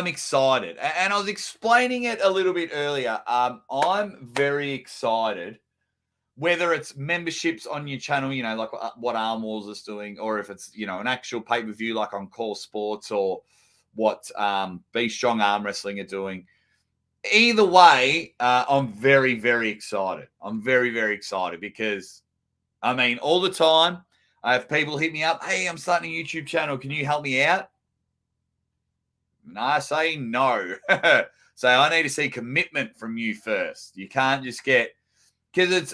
excited. And I was explaining it a little bit earlier. I'm very excited, whether it's memberships on your channel, you know, like what ArmWars is doing, or if it's, you know, an actual pay-per-view like on Core Sports, or what Be Strong Arm Wrestling are doing. Either way, I'm very, very excited. I'm very, very excited because, I mean, all the time I have people hit me up. Hey, I'm starting a YouTube channel. Can you help me out? And I say no. So I need to see commitment from you first. You can't just get, because it's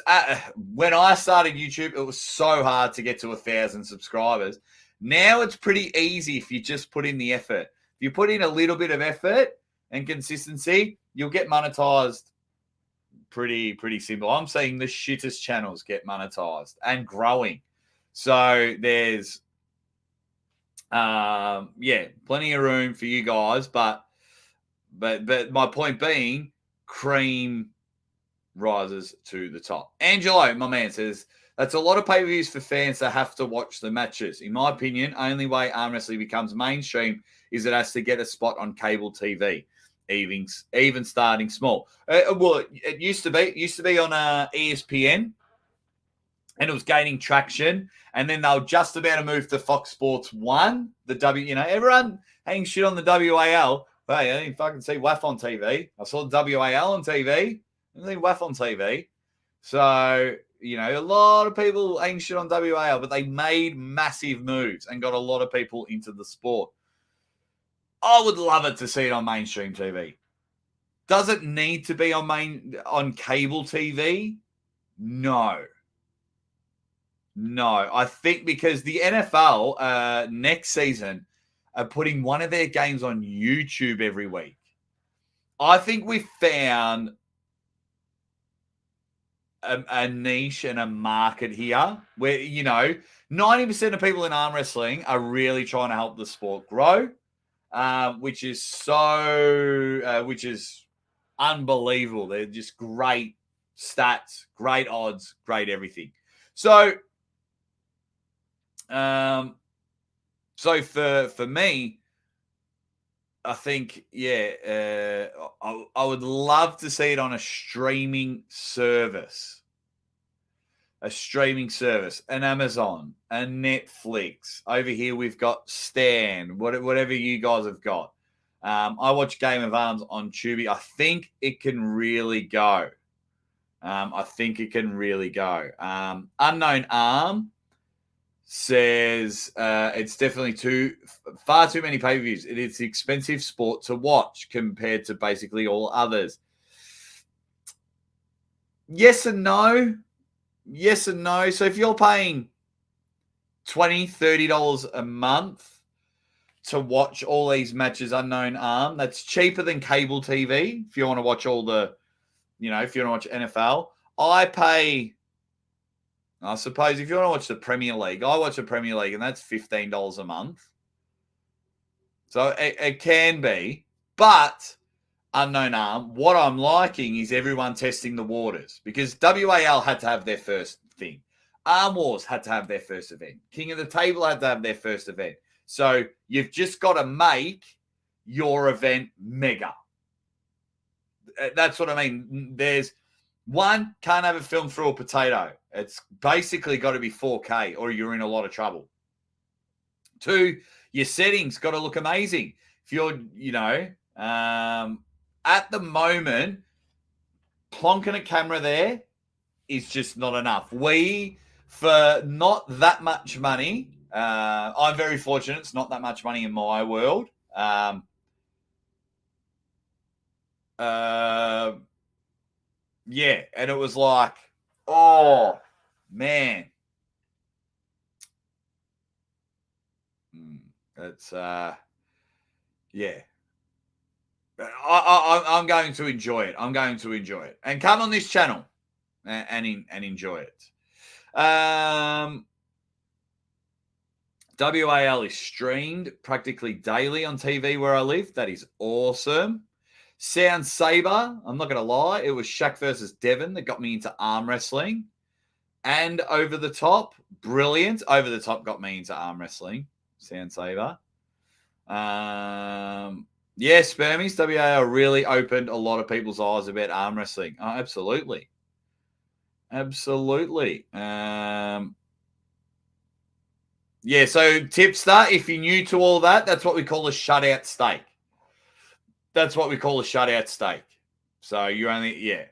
when I started YouTube, it was so hard to get to 1,000 subscribers. Now it's pretty easy if you just put in the effort. If you put in a little bit of effort and consistency, you'll get monetized pretty simple. I'm seeing the shittest channels get monetized and growing. So there's, plenty of room for you guys. But my point being, cream rises to the top. Angelo, my man, says, that's a lot of pay-per-views for fans that have to watch the matches. In my opinion, only way arm wrestling becomes mainstream is it has to get a spot on cable TV, even starting small. Well, it used to be on ESPN, and it was gaining traction. And then they were just about to move to Fox Sports 1. Everyone hangs shit on the WAL. Hey, I didn't fucking see WAF on TV. I saw the WAL on TV. I didn't see WAF on TV. So, you know, a lot of people hang shit on WAL, but they made massive moves and got a lot of people into the sport. I would love it to see it on mainstream TV. Does it need to be on cable TV? No. I think because the NFL next season are putting one of their games on YouTube every week. I think we found a niche and a market here where, you know, 90% of people in arm wrestling are really trying to help the sport grow, which is unbelievable. They're just great stats, great odds, great everything. So, for me, I think, I would love to see it on a streaming service. An Amazon, a Netflix. Over here, we've got Stan, whatever you guys have got. I watch Game of Arms on Tubi. I think it can really go. Unknown Arm says it's definitely far too many pay-per-views. It is expensive sport to watch compared to basically all others. Yes and no. So if you're paying $20, $30 a month to watch all these matches, Unknown Arm, that's cheaper than cable TV. If you want to watch if you want to watch NFL, I suppose if you want to watch the Premier League, I watch the Premier League, and that's $15 a month. So it can be. But Unknown Arm, what I'm liking is everyone testing the waters, because WAL had to have their first thing. ArmWars had to have their first event. King of the Table had to have their first event. So you've just got to make your event mega. That's what I mean. There's one, can't have a film through a potato. It's basically got to be 4K or you're in a lot of trouble. Two, your settings got to look amazing. If you're, at the moment, plonking a camera there is just not enough. For not that much money, I'm very fortunate. It's not that much money in my world. Yeah, and it was like, oh, man. That's, yeah. I'm going to enjoy it. I'm going to enjoy it. And come on this channel and enjoy it. WAL is streamed practically daily on TV where I live. That is awesome. Sound Saber, I'm not going to lie. It was Shaq versus Devon that got me into arm wrestling. And Over the Top, brilliant. Over the Top got me into arm wrestling. Sound Saber. Yeah, Spermies, WAL really opened a lot of people's eyes about arm wrestling. Oh, absolutely. Absolutely. Yeah, so Tipster, if you're new to all that, that's what we call a shutout stake. That's what we call a shutout stake. So you only, yeah.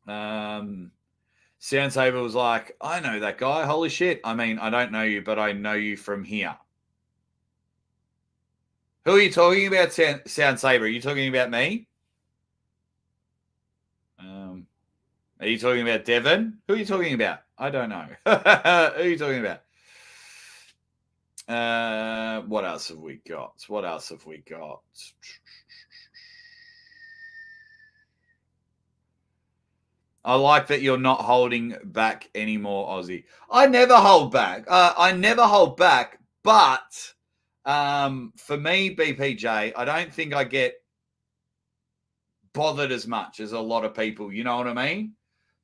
Sound Saber was like, I know that guy. Holy shit. I mean, I don't know you, but I know you from here. Who are you talking about, Sound Saber? Are you talking about me? Are you talking about Devon? Who are you talking about? I don't know. Who are you talking about? What else have we got? What else have we got? I like that you're not holding back anymore, Aussie. I never hold back. But for me, BPJ, I don't think I get bothered as much as a lot of people. You know what I mean?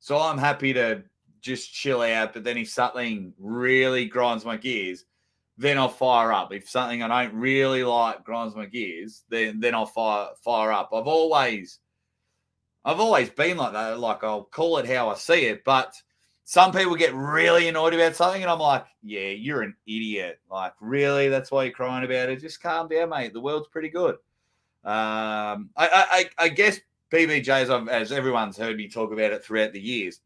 So I'm happy to just chill out. But then if something really grinds my gears, then I'll fire up. If something I don't really like grinds my gears, then I'll fire up. I've always been like that. Like, I'll call it how I see it. But some people get really annoyed about something, and I'm like, yeah, you're an idiot. Like, really? That's why you're crying about it? Just calm down, mate. The world's pretty good. I guess BBJs, as everyone's heard me talk about it throughout the years,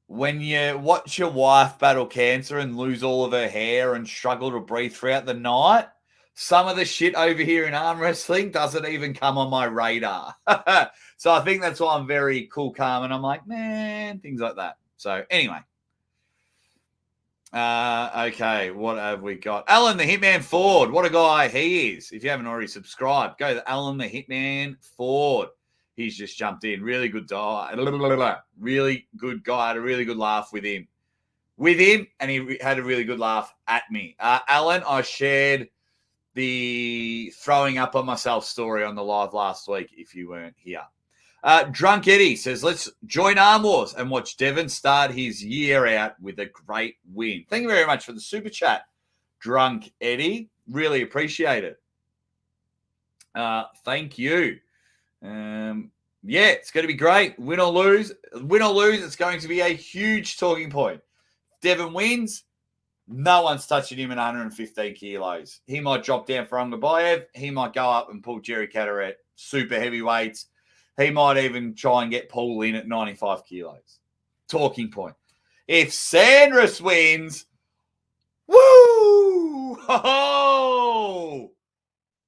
when you watch your wife battle cancer and lose all of her hair and struggle to breathe throughout the night, some of the shit over here in arm wrestling doesn't even come on my radar. So I think that's why I'm very cool, calm, and I'm like, man, things like that. So anyway. Okay, what have we got? Alan the Hitman Ford. What a guy he is. If you haven't already subscribed, go to Alan the Hitman Ford. He's just jumped in. Really good guy. Really good guy. I had a really good laugh with him. And he had a really good laugh at me. Alan, I shared the throwing up on myself story on the live last week if you weren't here. Drunk Eddie says, let's join ArmWars and watch Devon start his year out with a great win. Thank you very much for the super chat, Drunk Eddie. Really appreciate it. Thank you. Yeah, it's going to be great. Win or lose, it's going to be a huge talking point. Devon wins, no one's touching him at 115 kilos. He might drop down for Ungabayev. He might go up and pull Jerry Caderet, super heavyweights. He might even try and get Paul in at 95 kilos. Talking point. If Sandris wins, woo! Oh,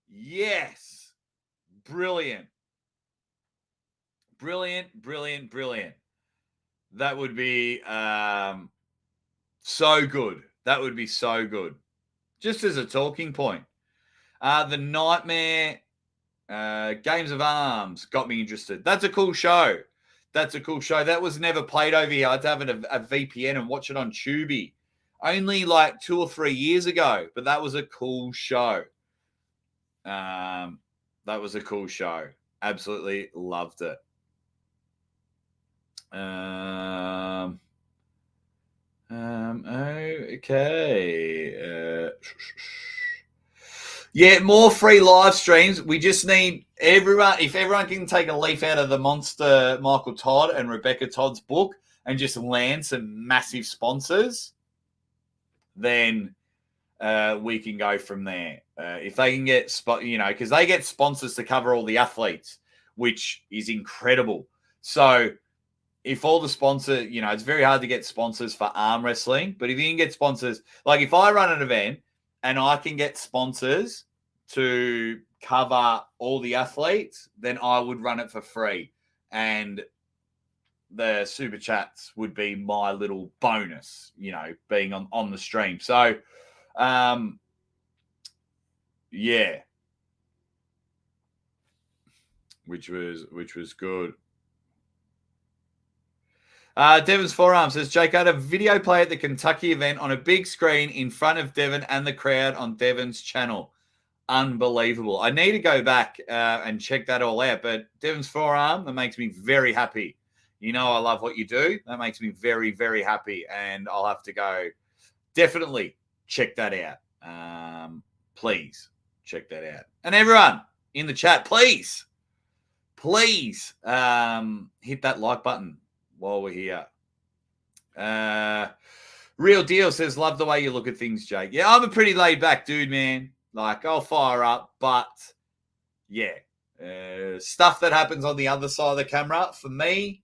yes. Brilliant. That would be so good. That would be so good. Just as a talking point. The Nightmare Games of Arms got me interested. That's a cool show. That was never played over here. I had to have a VPN and watch it on Tubi. Only like 2 or 3 years ago. But that was a cool show. Absolutely loved it. Okay. Yeah, more free live streams. We just need everyone. If everyone can take a leaf out of the monster Michael Todd and Rebecca Todd's book and just land some massive sponsors, then we can go from there. If they can get because they get sponsors to cover all the athletes, which is incredible. So if all the sponsor, it's very hard to get sponsors for arm wrestling, but if you can get sponsors, like if I run an event and I can get sponsors to cover all the athletes, then I would run it for free. And the super chats would be my little bonus, being on the stream. So, yeah, which was good. Devon's forearm says, Jake, I had a video play at the Kentucky event on a big screen in front of Devon and the crowd on Devon's channel. Unbelievable. I need to go back and check that all out. But Devon's forearm, that makes me very happy. I love what you do. That makes me very, very happy. And I'll have to go definitely check that out. Please check that out. And everyone in the chat, please hit that like button while we're here. Real Deal says, love the way you look at things, Jake. Yeah, I'm a pretty laid back dude, man. Like, I'll fire up, but yeah, stuff that happens on the other side of the camera, for me,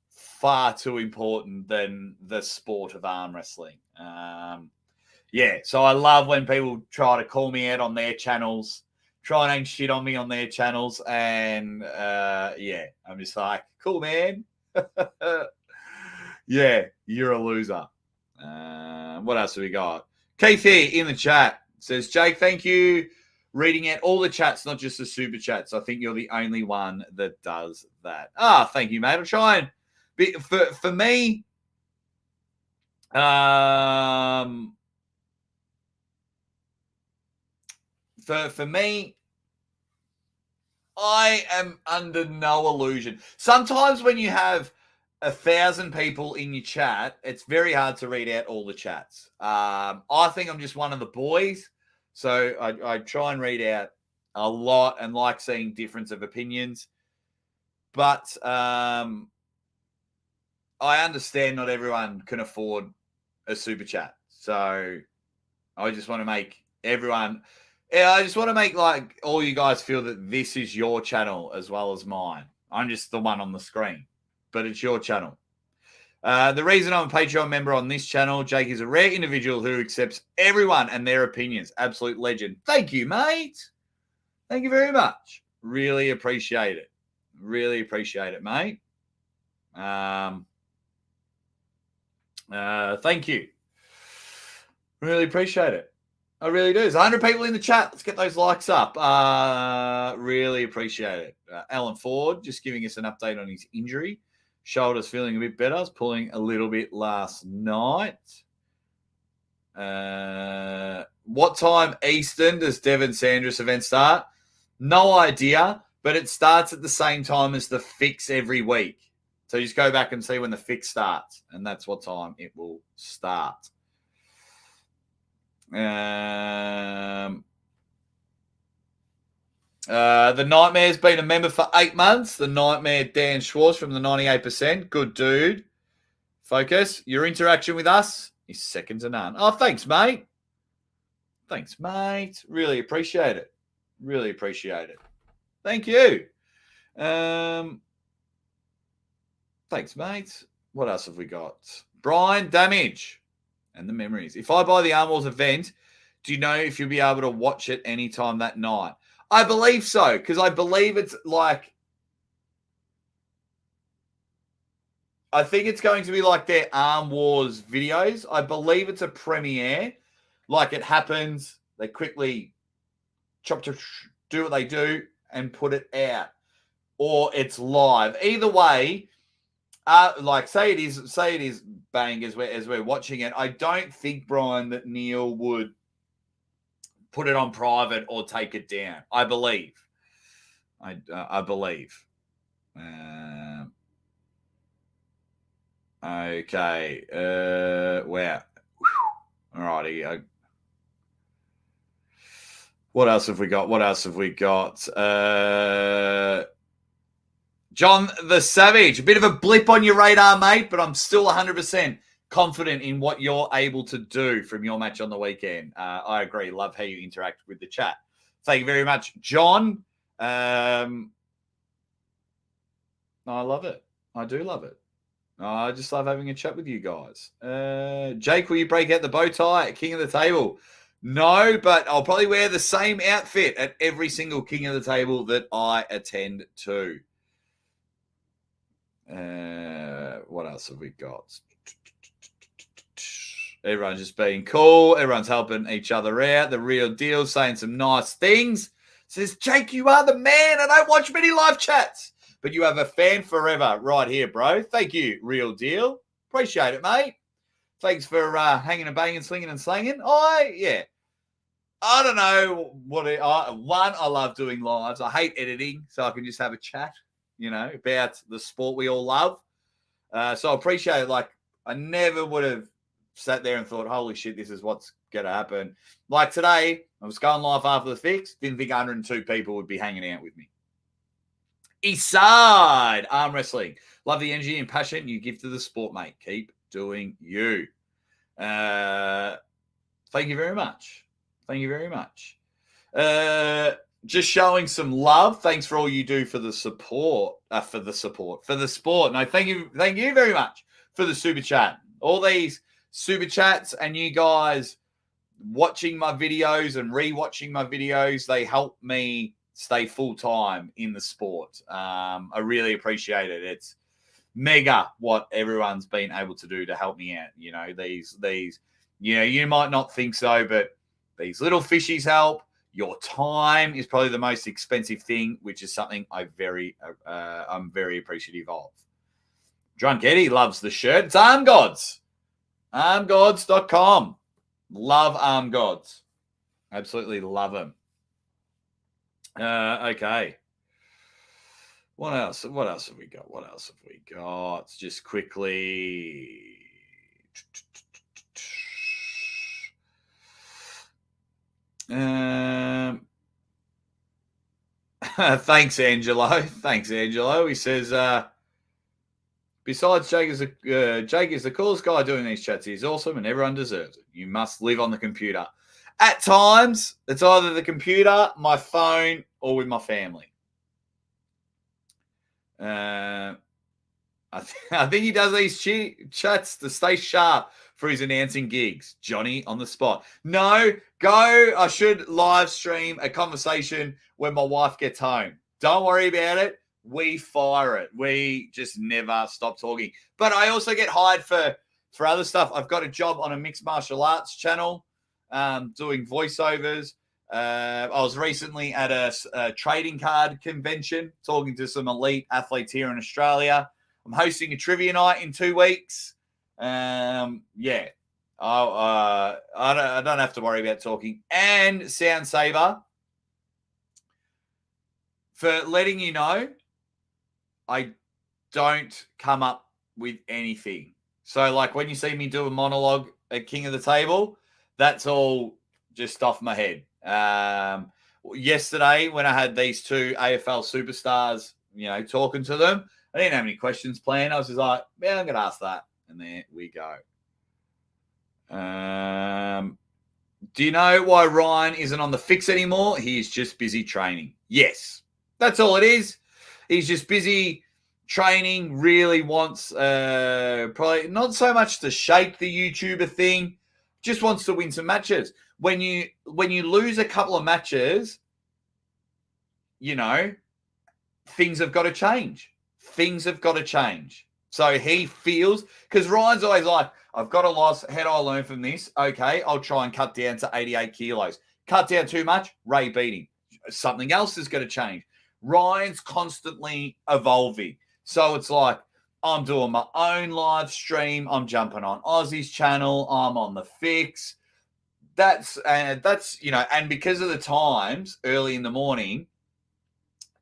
far too important than the sport of arm wrestling. Yeah, so I love when people try to call me out on their channels, try and shit on me on their channels, and yeah, I'm just like, cool, man. Yeah, you're a loser. What else have we got? Keith here in the chat says, Jake, thank you. Reading out all the chats, not just the super chats. I think you're the only one that does that. Thank you, mate. I'll try and be, for me, for me, I am under no illusion. Sometimes when you have 1,000 people in your chat, it's very hard to read out all the chats. I think I'm just one of the boys, so I try and read out a lot and like seeing difference of opinions. But I understand not everyone can afford a super chat, so I just want to make everyone. I just want to make like all you guys feel that this is your channel as well as mine. I'm just the one on the screen, but it's your channel. The reason I'm a Patreon member on this channel, Jake is a rare individual who accepts everyone and their opinions. Absolute legend. Thank you, mate. Thank you very much. Really appreciate it. Really appreciate it, mate. Thank you. Really appreciate it. I really do. There's 100 people in the chat. Let's get those likes up. Really appreciate it. Alan Ford just giving us an update on his injury. Shoulder's feeling a bit better. I was pulling a little bit last night. What time Eastern does Devon Sandris event start? No idea, but it starts at the same time as the fix every week. So you just go back and see when the fix starts, and that's what time it will start. The Nightmare's been a member for 8 months. The Nightmare Dan Schwartz from the 98%. Good dude. Focus. Your interaction with us is second to none. Oh, thanks, mate. Thanks, mate. Really appreciate it. Really appreciate it. Thank you. Thanks, mate. What else have we got? Brian Damage and the memories. If I buy the ArmWars event, do you know if you'll be able to watch it anytime that night? I believe so, because I believe it's like, I think it's going to be like their ArmWars videos. I believe it's a premiere. Like it happens, they quickly do what they do and put it out. Or it's live. Either way, like say it is bang as we're watching it. I don't think, Brian, that Neil would put it on private or take it down. I believe. I believe. Okay. Wow. All righty. What else have we got? John the Savage, a bit of a blip on your radar, mate, but I'm still 100% confident in what you're able to do from your match on the weekend. I agree. Love how you interact with the chat. Thank you very much, John. I love it. I do love it. I just love having a chat with you guys. Jake, will you break out the bow tie at King of the Table? No, but I'll probably wear the same outfit at every single King of the Table that I attend to. What else have we got? Everyone's just being cool. Everyone's helping each other out. The real deal, saying some nice things. Says, Jake, you are the man. I don't watch many live chats, but you have a fan forever right here, bro. Thank you, real deal. Appreciate it, mate. Thanks for hanging and banging, slinging and slanging. I don't know what I love doing lives. I hate editing, so I can just have a chat, about the sport we all love. So I appreciate it. Like, I never would have sat there and thought, holy shit, this is what's going to happen. Like today, I was going live after the fix. Didn't think 102 people would be hanging out with me. Eastside arm wrestling. Love the energy and passion you give to the sport, mate. Keep doing you. Thank you very much. Just showing some love. Thanks for all you do for the support. For the sport. No, thank you very much for the super chat. All these super chats and you guys watching my videos and rewatching my videos, they help me stay full-time in the sport. I really appreciate it. It's mega what everyone's been able to do to help me out. These you might not think so, but these little fishies help. Your time is probably the most expensive thing, which is something I'm very appreciative of. Drunk Eddie loves the shirt. It's Arm Gods. Armgods.com. Love Arm Gods. Absolutely love them. Okay. What else have we got? Just quickly. Thanks, Angelo. He says, besides Jake is the coolest guy doing these chats. He's awesome and everyone deserves it. You must live on the computer. At times, it's either the computer, my phone, or with my family. I think he does these chats to stay sharp for his announcing gigs. Johnny on the spot. No, I should live stream a conversation when my wife gets home. Don't worry about it. We fire it. We just never stop talking. But I also get hired for other stuff. I've got a job on a mixed martial arts channel doing voiceovers. I was recently at a trading card convention talking to some elite athletes here in Australia. I'm hosting a trivia night in 2 weeks. I don't have to worry about talking. And Sound Saver, for letting you know, I don't come up with anything. So, like, when you see me do a monologue at King of the Table, that's all just off my head. Yesterday, when I had these two AFL superstars, talking to them, I didn't have any questions planned. I was just like, yeah, I'm going to ask that. And there we go. Do you know why Ryan isn't on the fix anymore? He's just busy training. Yes, that's all it is. He's just busy training, really wants probably not so much to shake the YouTuber thing, just wants to win some matches. When you lose a couple of matches, things have got to change. So he feels, because Ryan's always like, I've got a loss. How do I learn from this? Okay, I'll try and cut down to 88 kilos. Cut down too much, Ray beating. Something else is going to change. Ryan's constantly evolving. So it's like, I'm doing my own live stream. I'm jumping on Aussie's channel. I'm on the fix. That's and because of the times early in the morning,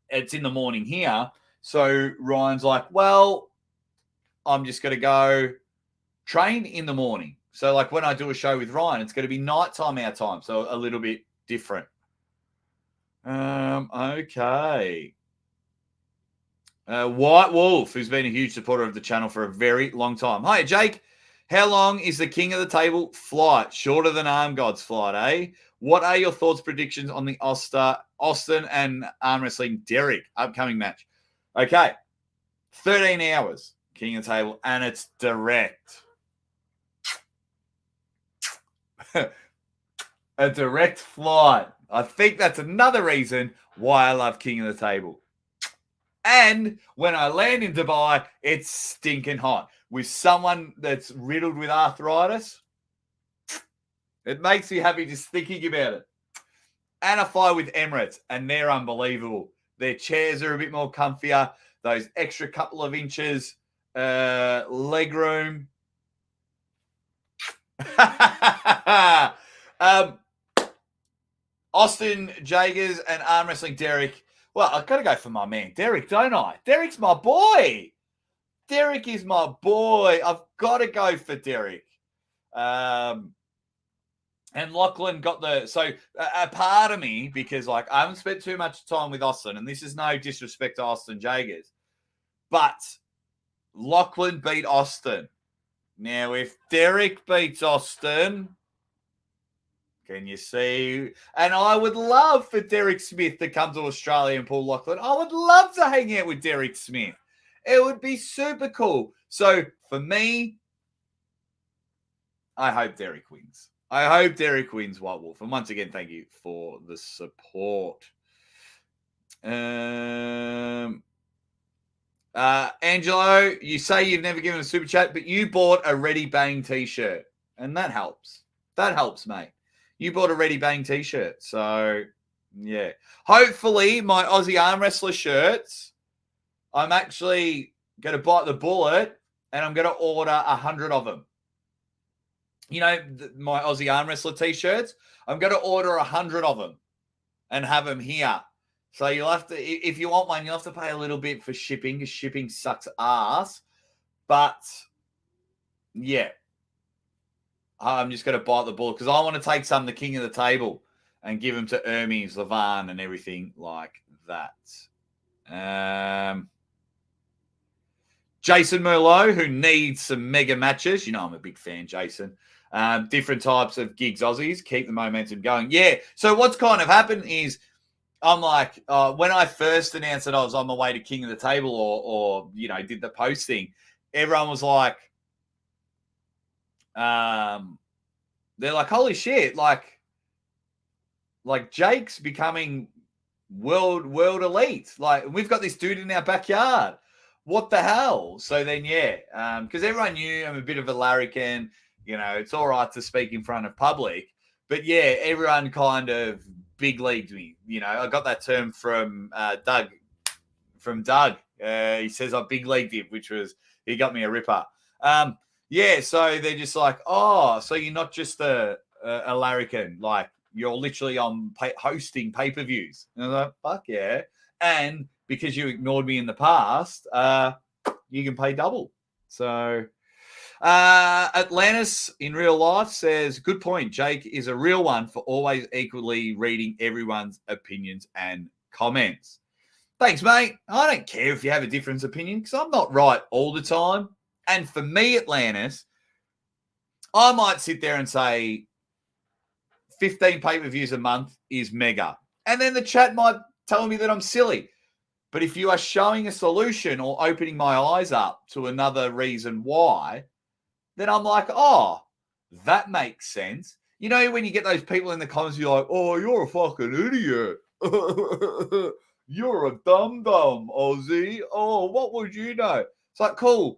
it's in the morning here. So Ryan's like, well, I'm just going to go train in the morning. So like when I do a show with Ryan, it's going to be nighttime our time. So a little bit different. Okay. White Wolf, who's been a huge supporter of the channel for a very long time. Hi, Jake. How long is the King of the Table flight? Shorter than Arm Gods flight, eh? What are your thoughts, predictions on the Austin and Arm Wrestling Derek upcoming match? Okay. 13 hours, King of the Table, and it's direct. A direct flight. I think that's another reason why I love King of the Table. And when I land in Dubai, it's stinking hot. With someone that's riddled with arthritis, it makes me happy just thinking about it. And I fly with Emirates, and they're unbelievable. Their chairs are a bit more comfier. Those extra couple of inches leg room. Austin Jagers and Arm Wrestling Derek. Well, I've got to go for my man, Derek, don't I? Derek's my boy. Derek is my boy. I've got to go for Derek. And Lachlan got the... So a part of me, because like I haven't spent too much time with Austin, and this is no disrespect to Austin Jagers, but Lachlan beat Austin. Now, if Derek beats Austin... Can you see? And I would love for Derek Smith to come to Australia and pull Lachlan. I would love to hang out with Derek Smith. It would be super cool. So for me, I hope Derek wins. I hope Derek wins, White Wolf. And once again, thank you for the support. Angelo, you say you've never given a super chat, but you bought a Ready Bang t-shirt. And that helps. That helps, mate. You bought a Ready Bang t-shirt. So, yeah. Hopefully, my Aussie Arm Wrestler shirts, I'm actually going to bite the bullet and I'm going to order 100 of them. You know, my Aussie Arm Wrestler t-shirts, I'm going to order 100 of them and have them here. So you'll have to, if you want one, you'll have to pay a little bit for shipping because shipping sucks ass. But, yeah. I'm just going to bite the bullet because I want to take some of the King of the Table and give them to Hermes, Levan, and everything like that. Jason Merlot, who needs some mega matches. You know I'm a big fan, Jason. Different types of gigs, Aussies. Keep the momentum going. Yeah, so what's kind of happened is I'm like, when I first announced that I was on my way to King of the Table or you know, did the posting, everyone was like, they're like, holy shit, like Jake's becoming world elite. Like, we've got this dude in our backyard. What the hell? So then, yeah, because everyone knew I'm a bit of a larrikin. You know, it's all right to speak in front of public. But, yeah, everyone kind of big leagued me. You know, I got that term from Doug. He says I big leagued him, which was, he got me a ripper. Yeah, so they're just like, oh, so you're not just a larrikin. Like, you're literally on hosting pay-per-views. And I'm like, fuck yeah. And because you ignored me in the past, you can pay double. So Atlantis in real life says, good point. Jake is a real one for always equally reading everyone's opinions and comments. Thanks, mate. I don't care if you have a different opinion because I'm not right all the time. And for me, Atlantis, I might sit there and say 15 pay-per-views a month is mega. And then the chat might tell me that I'm silly. But if you are showing a solution or opening my eyes up to another reason why, then I'm like, oh, that makes sense. You know, when you get those people in the comments, you're like, oh, you're a fucking idiot. You're a dum-dum, Aussie. Oh, what would you know? It's like, cool.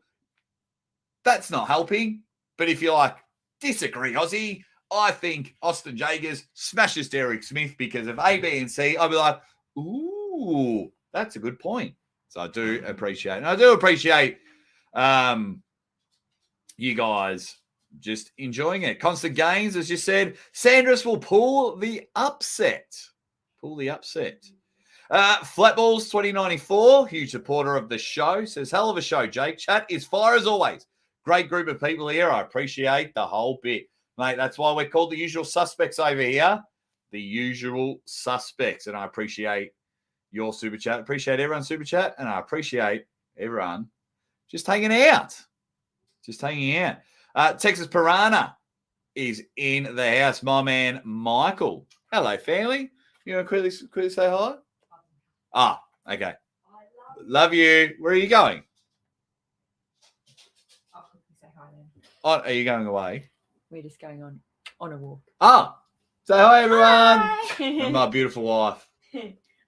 That's not helping. But if you're like, disagree, Aussie, I think Austin Jagers smashes Derek Smith because of A, B, and C, I'll be like, ooh, that's a good point. So I do appreciate it. And I do appreciate you guys just enjoying it. Constant Gains, as you said, Sandris will pull the upset. Pull the upset. Flatballs 2094, huge supporter of the show, says, hell of a show, Jake. Chat is fire as always. Great group of people here. I appreciate the whole bit. Mate, that's why we're called the usual suspects over here. the usual suspects. And I appreciate your super chat. Appreciate everyone's super chat. And I appreciate everyone just hanging out. Texas Piranha is in the house. My man, Michael. Hello, family. You want to quickly say hi? Okay. Love you. Where are you going?
I'll quickly say hi then.
Oh, are you going away?
We're just going on a walk.
Say hi, everyone.
Hi.
And my beautiful wife.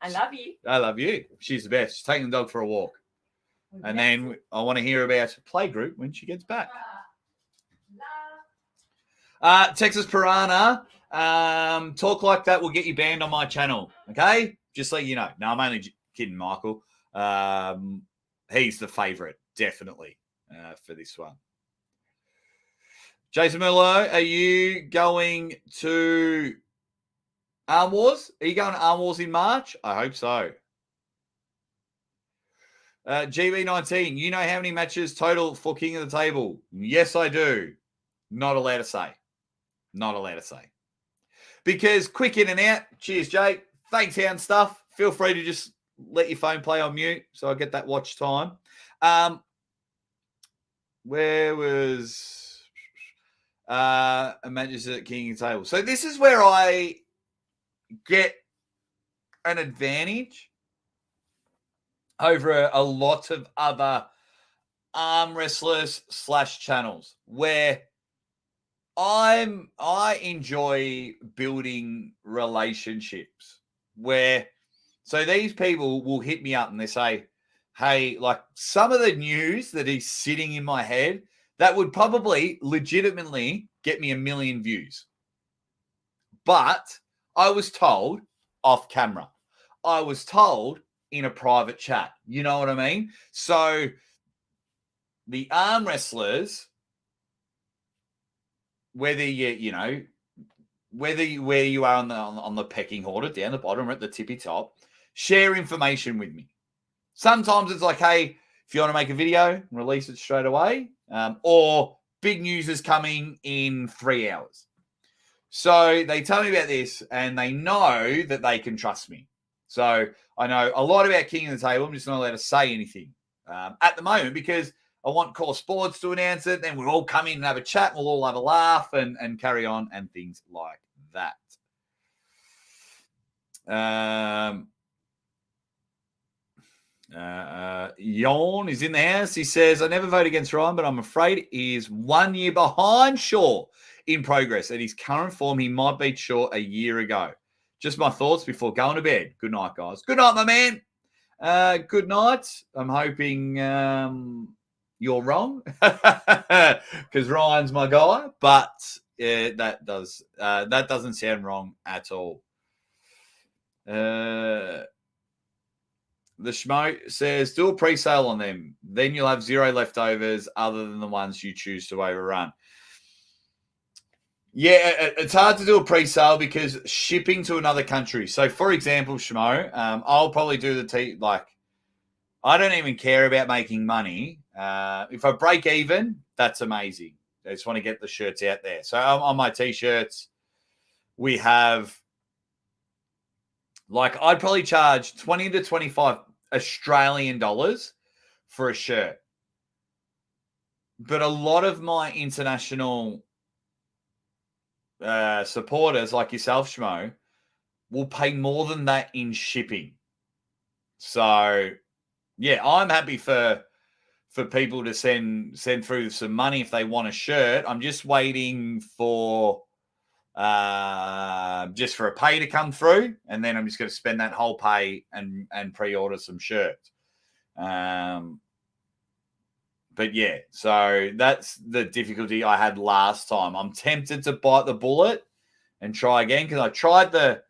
I love you.
I love you. She's the best. She's taking the dog for a walk. And then I want to hear about playgroup when she gets back. Texas Piranha, talk like that will get you banned on my channel. Okay? Just so you know. No, I'm only kidding, Michael. He's the favorite, definitely, for this one. Jason Merlot, are you going to ArmWars? Are you going to ArmWars in March? I hope so. GB19, you know how many matches total for King of the Table? Yes, I do. Not allowed to say. Because quick in and out. Cheers, Jake. Thanks, Hound Stuff. Feel free to just let your phone play on mute so I get that watch time. Where was matches at King of the Table? So this is where I get an advantage over a lot of other arm wrestlers / channels where I enjoy building relationships so these people will hit me up and they say, hey, like some of the news that is sitting in my head that would probably legitimately get me 1 million views. But I was told off camera. I was told in a private chat. You know what I mean? So the arm wrestlers, whether where you are on the pecking order, down the bottom or at the tippy top, share information with me. Sometimes it's like, hey, if you want to make a video, release it straight away, or big news is coming in 3 hours. So they tell me about this, and they know that they can trust me. So I know a lot about King of the Table. I'm just not allowed to say anything at the moment because I want Core Sports to announce it. Then we'll all come in and have a chat. We'll all have a laugh and carry on and things like that. Yawn is in the house. He says, I never vote against Ryan, but I'm afraid he is 1 year behind Shaw in progress. At his current form, he might beat Shaw a year ago. Just my thoughts before going to bed. Good night, guys. Good night, my man. Good night. I'm hoping you're wrong because Ryan's my guy, but that doesn't sound wrong at all. The Schmo says, do a pre-sale on them. Then you'll have 0 leftovers other than the ones you choose to overrun. Yeah, it's hard to do a pre-sale because shipping to another country. So, for example, Schmo, I'll probably do I don't even care about making money. If I break even, that's amazing. I just want to get the shirts out there. So, on my T-shirts, we have, I'd probably charge 20 to 25 Australian dollars for a shirt. But a lot of my international supporters, like yourself, Schmo, will pay more than that in shipping. So, yeah, I'm happy for people to send through some money if they want a shirt. I'm just waiting for just for a pay to come through, and then I'm just going to spend that whole pay and pre-order some shirts. But yeah, so that's the difficulty I had last time. I'm tempted to bite the bullet and try again because I tried the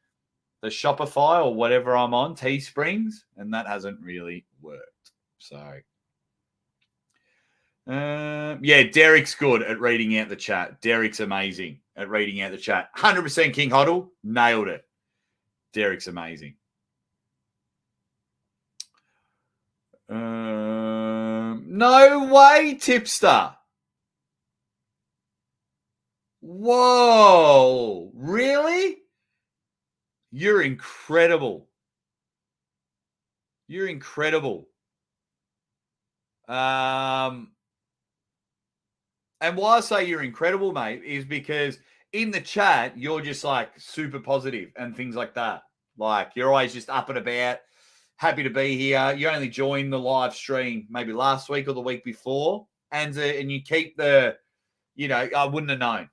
Shopify or whatever I'm on, Teesprings, and that hasn't really worked. So, yeah, Derek's good at reading out the chat. Derek's amazing at reading out the chat. 100% King Hoddle, nailed it. Derek's amazing. No way, Tipster. Whoa, really? You're incredible. You're incredible. And why I say you're incredible, mate, is because in the chat, you're just like super positive and things like that. Like you're always just up and about, happy to be here. You only joined the live stream maybe last week or the week before. And you keep the, I wouldn't have known.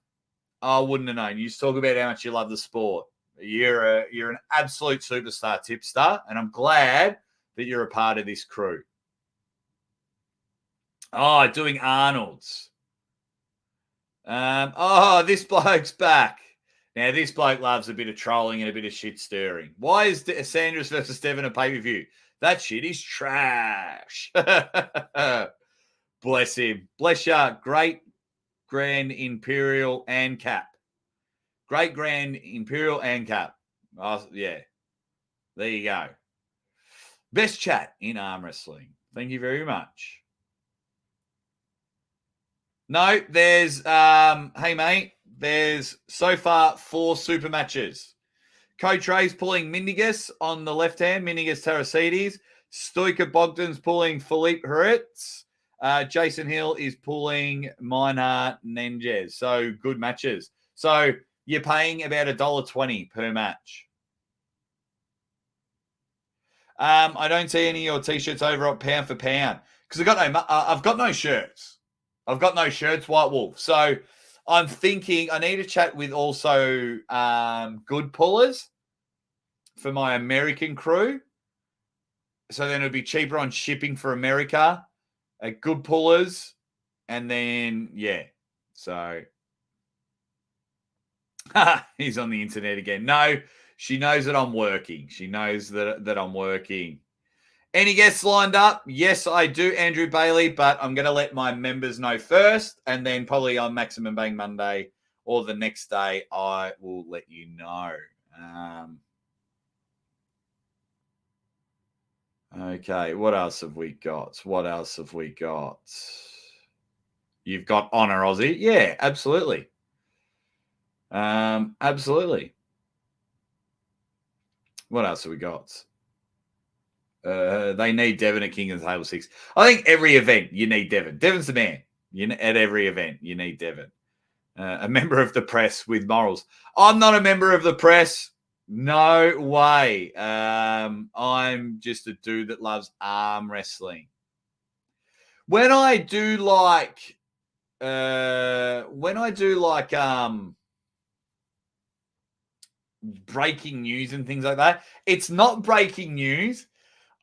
You just talk about how much you love the sport. You're an absolute superstar tipster, and I'm glad that you're a part of this crew. Oh, doing Arnold's. This bloke's back. Now, this bloke loves a bit of trolling and a bit of shit stirring. Why is Sandris versus Devon a pay-per-view? That shit is trash. Bless him. Bless ya. Great Grand Imperial and Cap. Great Grand Imperial and Cap. Oh, yeah. There you go. Best chat in arm wrestling. Thank you very much. No, there's, hey, mate, there's so far 4 super matches. Coach Ray's pulling Mindigus on the left hand, Mindigus Sedis. Stoica Bogdan's pulling Philippe Hurritz. Jason Hill is pulling Meinhardt Nenges. So good matches. So you're paying about $1.20 per match. I don't see any of your t-shirts over at Pound for Pound because I've got no shirts. I've got no shirts, White Wolf. So I'm thinking I need to chat with also good pullers for my American crew. So then it'll be cheaper on shipping for America. Good pullers. And then, yeah. So he's on the internet again. No, she knows that I'm working. She knows that I'm working. Any guests lined up? Yes, I do, Andrew Bailey, but I'm going to let my members know first, and then probably on Maximum Bang Monday or the next day, I will let you know. Okay, what else have we got? You've got Honor Aussie? Yeah, absolutely. Absolutely. What else have we got? They need Devon at King of the Table 6. I think every event you need Devon. Devon's the man. At every event you need Devon. A member of the press with morals. I'm not a member of the press. No way. I'm just a dude that loves arm wrestling. When I do like breaking news and things like that, it's not breaking news.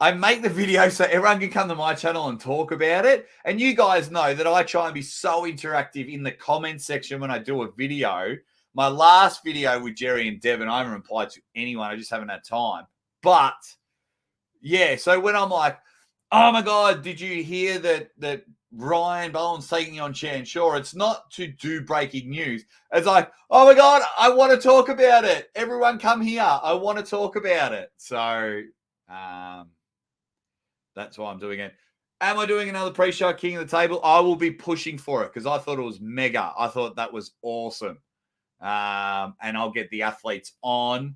I make the video so everyone can come to my channel and talk about it. And you guys know that I try and be so interactive in the comment section when I do a video. My last video with Jerry and Devon, I haven't replied to anyone. I just haven't had time. But, yeah, so when I'm like, oh, my God, did you hear that Ryan Bowen's taking on Chan? Sure, it's not to do breaking news. It's like, oh, my God, I want to talk about it. Everyone come here. I want to talk about it. So, that's why I'm doing it. Am I doing another pre-show King of the Table? I will be pushing for it because I thought it was mega. I thought that was awesome. And I'll get the athletes on.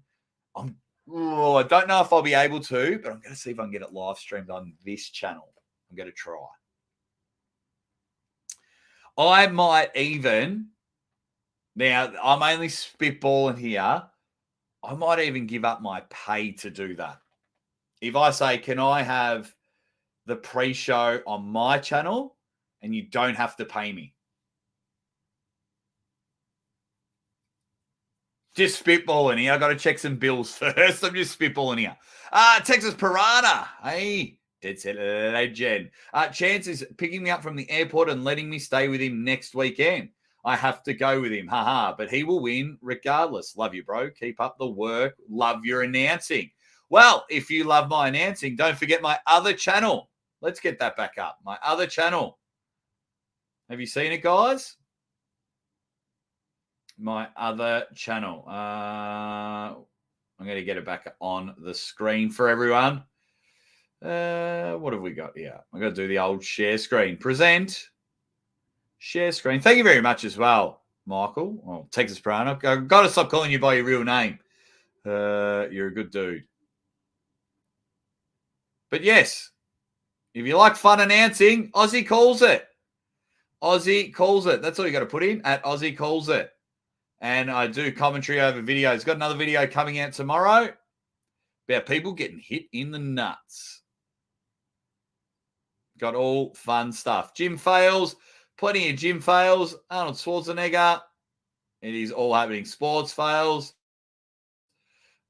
I don't know if I'll be able to, but I'm going to see if I can get it live streamed on this channel. I'm going to try. I might even, now I'm only spitballing here, I might even give up my pay to do that. If I say, can I have the pre-show on my channel and you don't have to pay me? Just spitballing here. I got to check some bills first. I'm just spitballing here. Texas Piranha. Hey, dead set legend. Chance is picking me up from the airport and letting me stay with him next weekend. I have to go with him. Haha. But he will win regardless. Love you, bro. Keep up the work. Love your announcing. Well, if you love my announcing, don't forget my other channel. Let's get that back up. My other channel. Have you seen it, guys? My other channel. I'm going to get it back on the screen for everyone. What have we got here? I'm going to do the old share screen. Present. Share screen. Thank you very much as well, Michael. Oh, Texas Piranha. I've got to stop calling you by your real name. You're a good dude. But yes, if you like fun announcing, Aussie calls it. Aussie calls it. That's all you got to put in, at Aussie calls it. And I do commentary over videos. Got another video coming out tomorrow about people getting hit in the nuts. Got all fun stuff. Gym fails, plenty of gym fails. Arnold Schwarzenegger. It is all happening. Sports fails.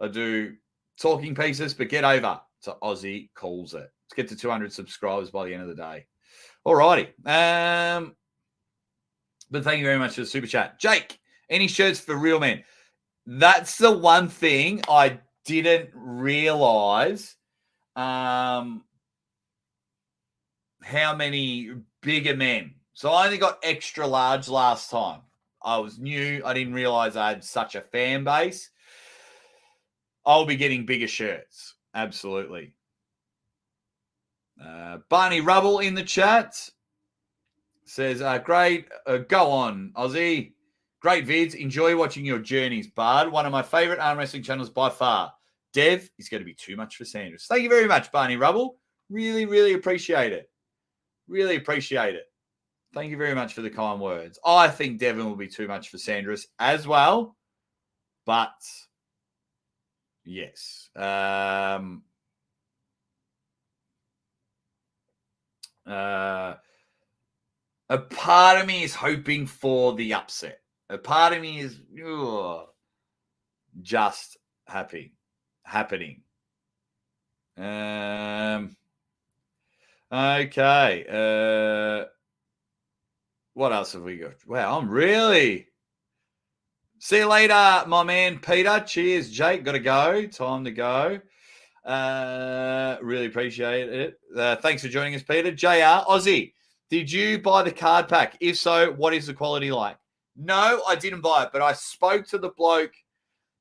I do talking pieces, but get over to Aussie calls it. Let's get to 200 subscribers by the end of the day. All righty. But thank you very much for the super chat. Jake, any shirts for real men? That's the one thing I didn't realize how many bigger men. So I only got extra large last time. I was new. I didn't realize I had such a fan base. I'll be getting bigger shirts. Absolutely. Barney Rubble in the chat says, great. Go on, Aussie. Great vids. Enjoy watching your journeys, Bard. One of my favorite arm wrestling channels by far. Dev is going to be too much for Sandris. Thank you very much, Barney Rubble. Really, really appreciate it. Really appreciate it. Thank you very much for the kind words. I think Devon will be too much for Sandris as well. But, yes. A part of me is hoping for the upset. A part of me is just happening. Okay. What else have we got? Wow, I'm really... See you later, my man, Peter. Cheers, Jake. Got to go. Time to go. Really appreciate it. Thanks for joining us, Peter. JR, Aussie, did you buy the card pack? If so, what is the quality like? No, I didn't buy it, but I spoke to the bloke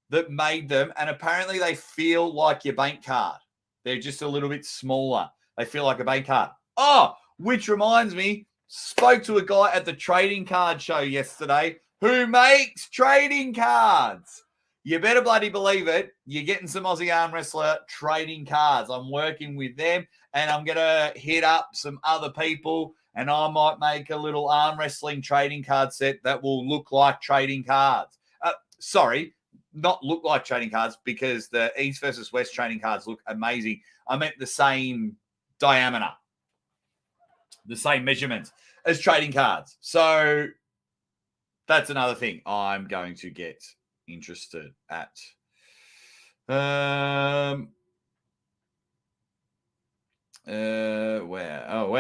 that made them, and apparently they feel like your bank card. They're just a little bit smaller. They feel like a bank card. Oh, which reminds me, spoke to a guy at the trading card show yesterday who makes trading cards. You better bloody believe it. You're getting some Aussie arm wrestler trading cards. I'm working with them, and I'm going to hit up some other people, and I might make a little arm wrestling trading card set that will look like trading cards. Sorry, not look like trading cards, because the East versus West trading cards look amazing. I meant the same diameter, the same measurements as trading cards. So that's another thing I'm going to get interested at. Where?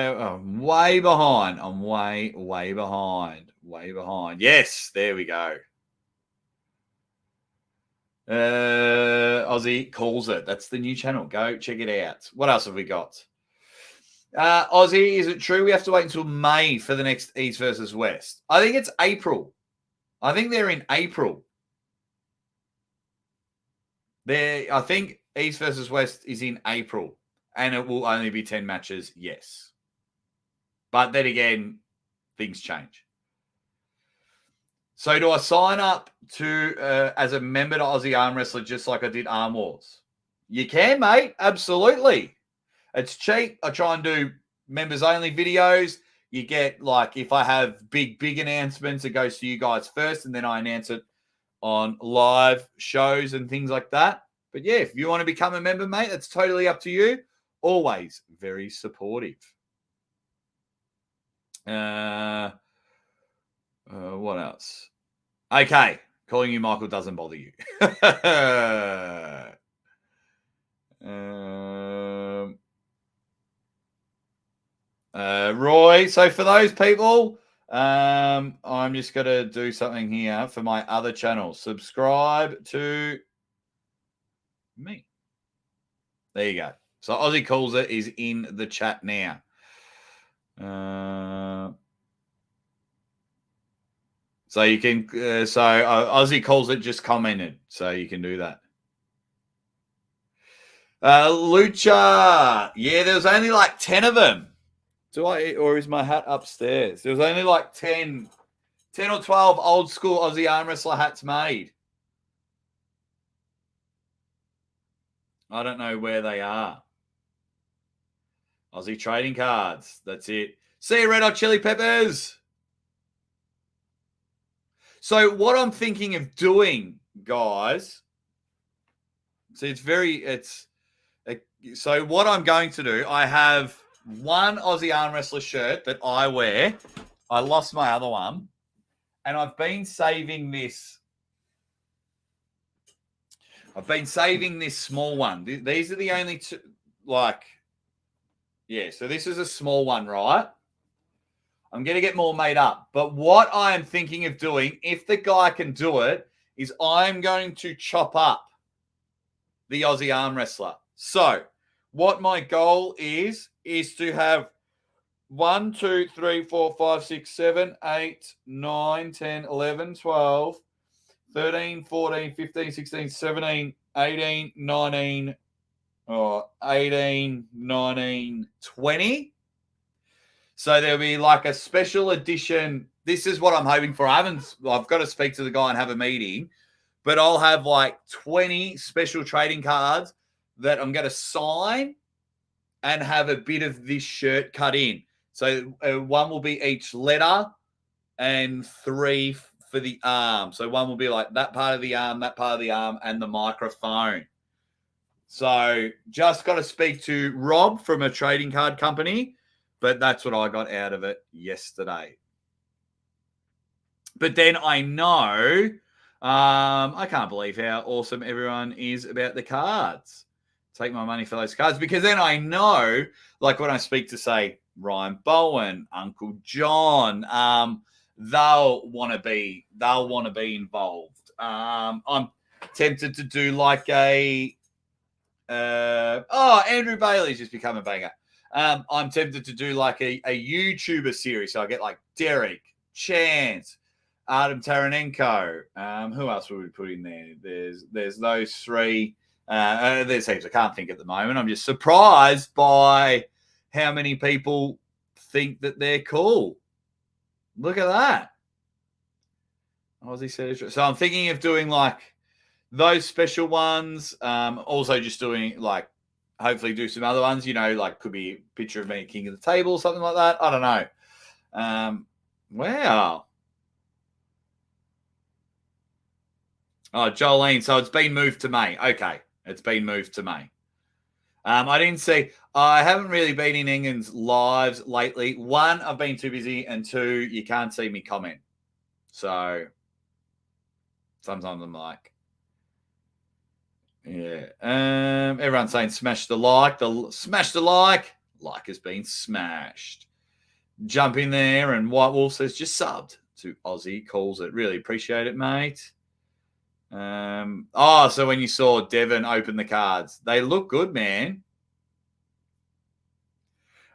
I'm way behind. I'm way behind. Way behind. Yes, there we go. Aussie calls it. That's the new channel. Go check it out. What else have we got? Aussie, is it true we have to wait until May for the next East versus West? I think it's April. I think they're in April. I think East versus West is in April, and it will only be 10 matches, yes. But then again, things change. So do I sign up to as a member to Aussie Arm Wrestler just like I did ArmWars? You can, mate. Absolutely. It's cheap. I try and do members-only videos. You get, like, if I have big announcements, it goes to you guys first, and then I announce it on live shows and things like that. But, yeah, if you want to become a member, mate, that's totally up to you. Always very supportive. What else? Okay. Calling you Michael doesn't bother you. Roy, so for those people, I'm just going to do something here for my other channel. Subscribe to me. There you go. So Aussie Calls It is in the chat now. So you can, Aussie Calls It just commented, so you can do that. Lucha. Yeah, there was only like 10 of them. Or is my hat upstairs? There was only like 10 or 12 old school Aussie arm wrestler hats made. I don't know where they are. Aussie trading cards. That's it. See you, Red Hot Chili Peppers. So what I'm thinking of doing, guys, so what I'm going to do, I have one Aussie arm wrestler shirt that I wear. I lost my other one, and I've been saving this. I've been saving this small one. These are the only two, so this is a small one, right? I'm going to get more made up. But what I am thinking of doing, if the guy can do it, is I'm going to chop up the Aussie arm wrestler. So what my goal is to have 1, 2, 3, 4, 5, 6, 7, 8, 9, 10, 11, 12, 13, 14, 15, 16, 17, 18, 19, 18, 19, 20. So there'll be like a special edition. This is what I'm hoping for. I've got to speak to the guy and have a meeting, but I'll have like 20 special trading cards that I'm going to sign and have a bit of this shirt cut in. So one will be each letter and 3 for the arm. So one will be like that part of the arm, that part of the arm, and the microphone. So just got to speak to Rob from a trading card company, but that's what I got out of it yesterday. But then I know, I can't believe how awesome everyone is about the cards. Take my money for those cards, because then I know, like when I speak to, say, Ryan Bowen, Uncle John, they'll want to be involved. I'm tempted to do like Andrew Bailey's just become a banger. I'm tempted to do like a YouTuber series. So I get like Derek, Chance, Artem Taranenko. Who else would we put in there? There's those 3. There's heaps I can't think at the moment. I'm just surprised by how many people think that they're cool. Look at that. Aussie Sedis. So I'm thinking of doing like those special ones. Also just doing like, hopefully do some other ones, like could be a picture of me king of the table, something like that. I don't know. Wow. Oh, Jolene. So it's been moved to May. Okay. It's been moved to May. I haven't really been in Engen's lives lately. 1, I've been too busy, and 2, you can't see me comment. So sometimes I'm like, yeah. Everyone's saying smash the like. Smash the like. Like has been smashed. Jump in there, and White Wolf says just subbed to Aussie. Calls it. Really appreciate it, mate. So when you saw Devon open the cards, they look good, man.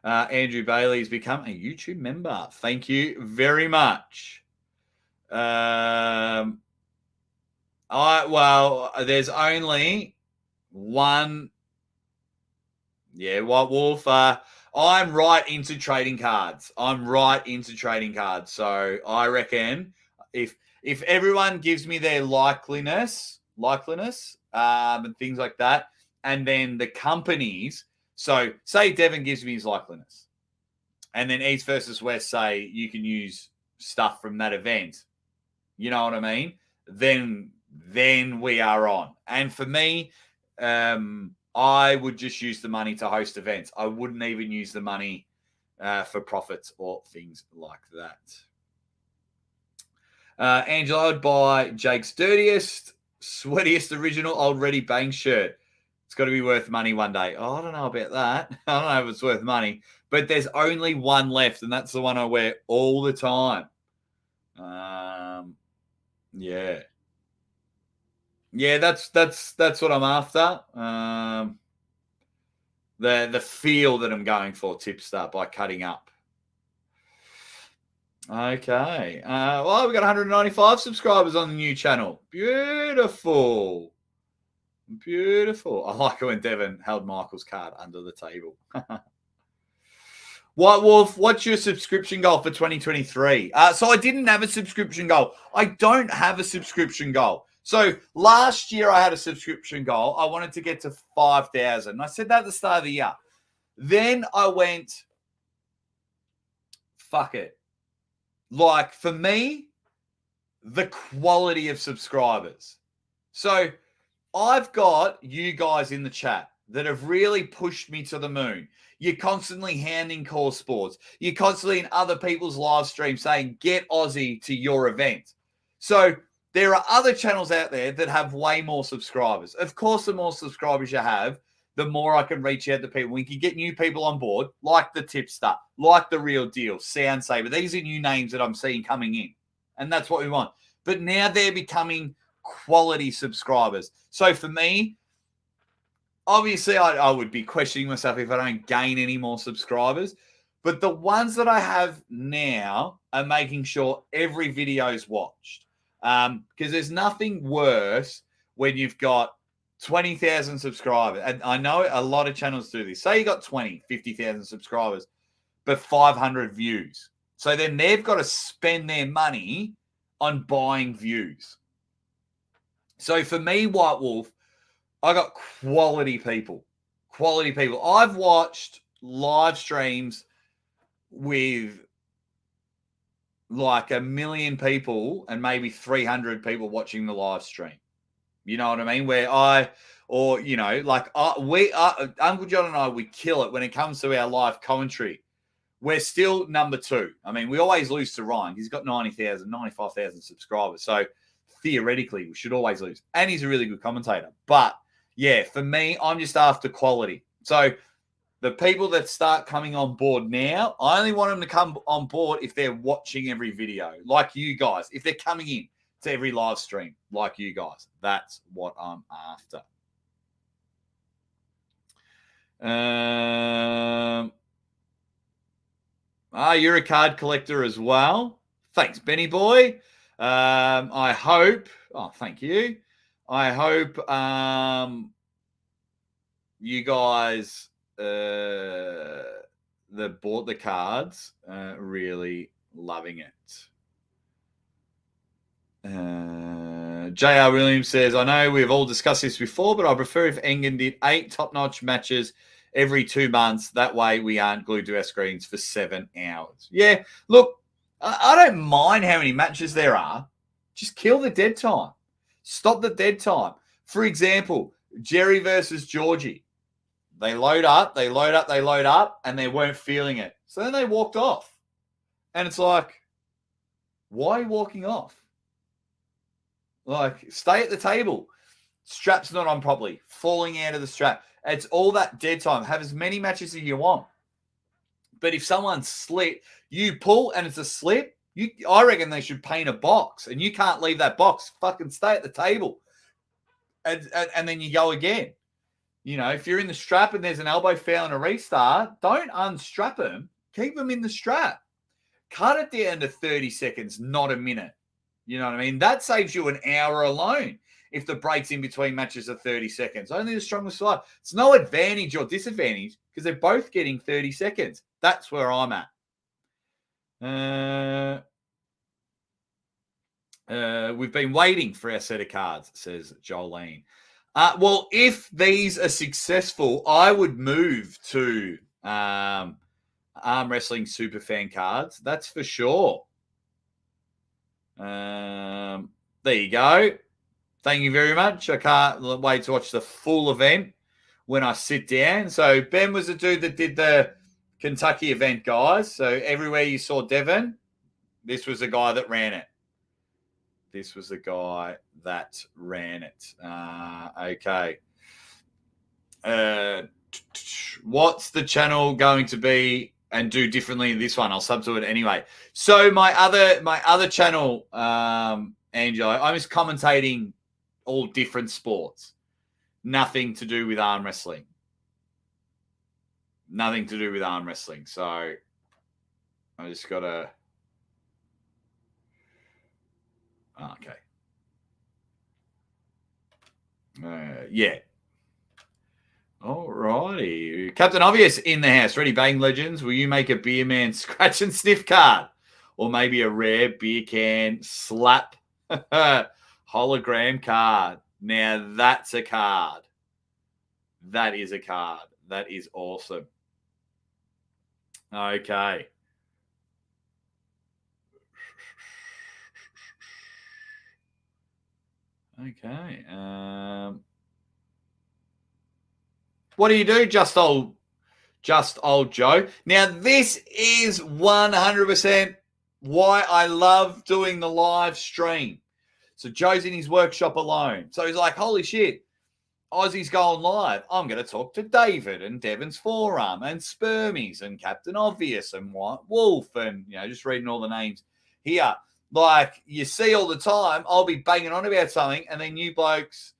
Andrew Bailey's become a YouTube member. Thank you very much. There's only one. Yeah, White Wolf. I'm right into trading cards. So I reckon if everyone gives me their likeliness, and things like that, and then the companies. So say Devon gives me his likeliness, and then East versus West say you can use stuff from that event. You know what I mean? Then we are on. And for me, I would just use the money to host events. I wouldn't even use the money for profits or things like that. Angela, I would buy Jake's dirtiest, sweatiest original old Ready Bang shirt. It's got to be worth money one day. Oh, I don't know about that. I don't know if it's worth money. But there's only one left, and that's the one I wear all the time. Yeah. Yeah, that's what I'm after. The feel that I'm going for, Tipster, by cutting up. Okay. We've got 195 subscribers on the new channel. Beautiful. I like it when Devon held Michael's card under the table. White Wolf, what's your subscription goal for 2023? So I didn't have a subscription goal. I don't have a subscription goal. So last year I had a subscription goal. I wanted to get to 5,000. I said that at the start of the year. Then I went, fuck it. Like, for me, the quality of subscribers. So I've got you guys in the chat that have really pushed me to the moon. You're constantly handing Core Sports. You're constantly in other people's live streams saying, get Aussie to your event. So there are other channels out there that have way more subscribers. Of course, the more subscribers you have, the more I can reach out to people. We can get new people on board, like the Tipster, like the Real Deal, Sound Saver. These are new names that I'm seeing coming in, and that's what we want. But now they're becoming quality subscribers. So for me, obviously, I would be questioning myself if I don't gain any more subscribers. But the ones that I have now are making sure every video is watched. Because there's nothing worse when you've got 20,000 subscribers. And I know a lot of channels do this. Say you got 20, 50,000 subscribers, but 500 views. So then they've got to spend their money on buying views. So for me, White Wolf, I got quality people. Quality people. I've watched live streams with like 1 million people and maybe 300 people watching the live stream. You know what I mean? Uncle John and I, we kill it when it comes to our live commentary. We're still number 2. I mean, we always lose to Ryan. He's got 90,000, 95,000 subscribers. So theoretically, we should always lose. And he's a really good commentator. But yeah, for me, I'm just after quality. So the people that start coming on board now, I only want them to come on board if they're watching every video, like you guys. If they're coming in to every live stream, like you guys. That's what I'm after. You're a card collector as well. Thanks, Benny boy. I hope. Oh, thank you. I hope you guys that bought the cards really loving it. J.R. Williams says, I know we've all discussed this before, but I prefer if Engen did 8 top-notch matches every 2 months. That way we aren't glued to our screens for 7 hours. Yeah, look, I don't mind how many matches there are. Just kill the dead time. Stop the dead time. For example, Jerry versus Georgie. They load up, and they weren't feeling it. So then they walked off. And it's like, why are you walking off? Like, stay at the table. Strap's not on properly. Falling out of the strap. It's all that dead time. Have as many matches as you want. But if someone's slit, you pull and it's a slip, I reckon they should paint a box. And you can't leave that box. Fucking stay at the table. And then you go again. You know, if you're in the strap and there's an elbow foul and a restart, don't unstrap them. Keep them in the strap. Cut it down to 30 seconds, not a minute. You know what I mean? That saves you an hour alone if the breaks in between matches are 30 seconds. Only the strongest side. It's no advantage or disadvantage because they're both getting 30 seconds. That's where I'm at. We've been waiting for our set of cards, says Jolene. Well, if these are successful, I would move to Arm Wrestling Superfan cards. That's for sure. There you go. Thank you very much. I can't wait to watch the full event when I sit down. So Ben was the dude that did the Kentucky event, guys. So everywhere you saw Devon, this was the guy that ran it. Okay. What's the channel going to be and do differently in this one? I'll sub to it anyway. So my other channel, Angelo, I'm just commentating all different sports. Nothing to do with arm wrestling. So I just got to... Okay. Yeah. All righty. Captain Obvious in the house. Ready, Bang Legends? Will you make a beer man scratch and sniff card? Or maybe a rare beer can slap? Hologram card. Now that's a card. That is a card. That is awesome. Okay. Okay. What do you do, just old Joe? Now, this is 100% why I love doing the live stream. So Joe's in his workshop alone. So he's like, holy shit, Aussie's going live. I'm going to talk to David and Devon's Forearm and Spermies and Captain Obvious and White Wolf and, just reading all the names here. Like you see all the time, I'll be banging on about something and then you blokes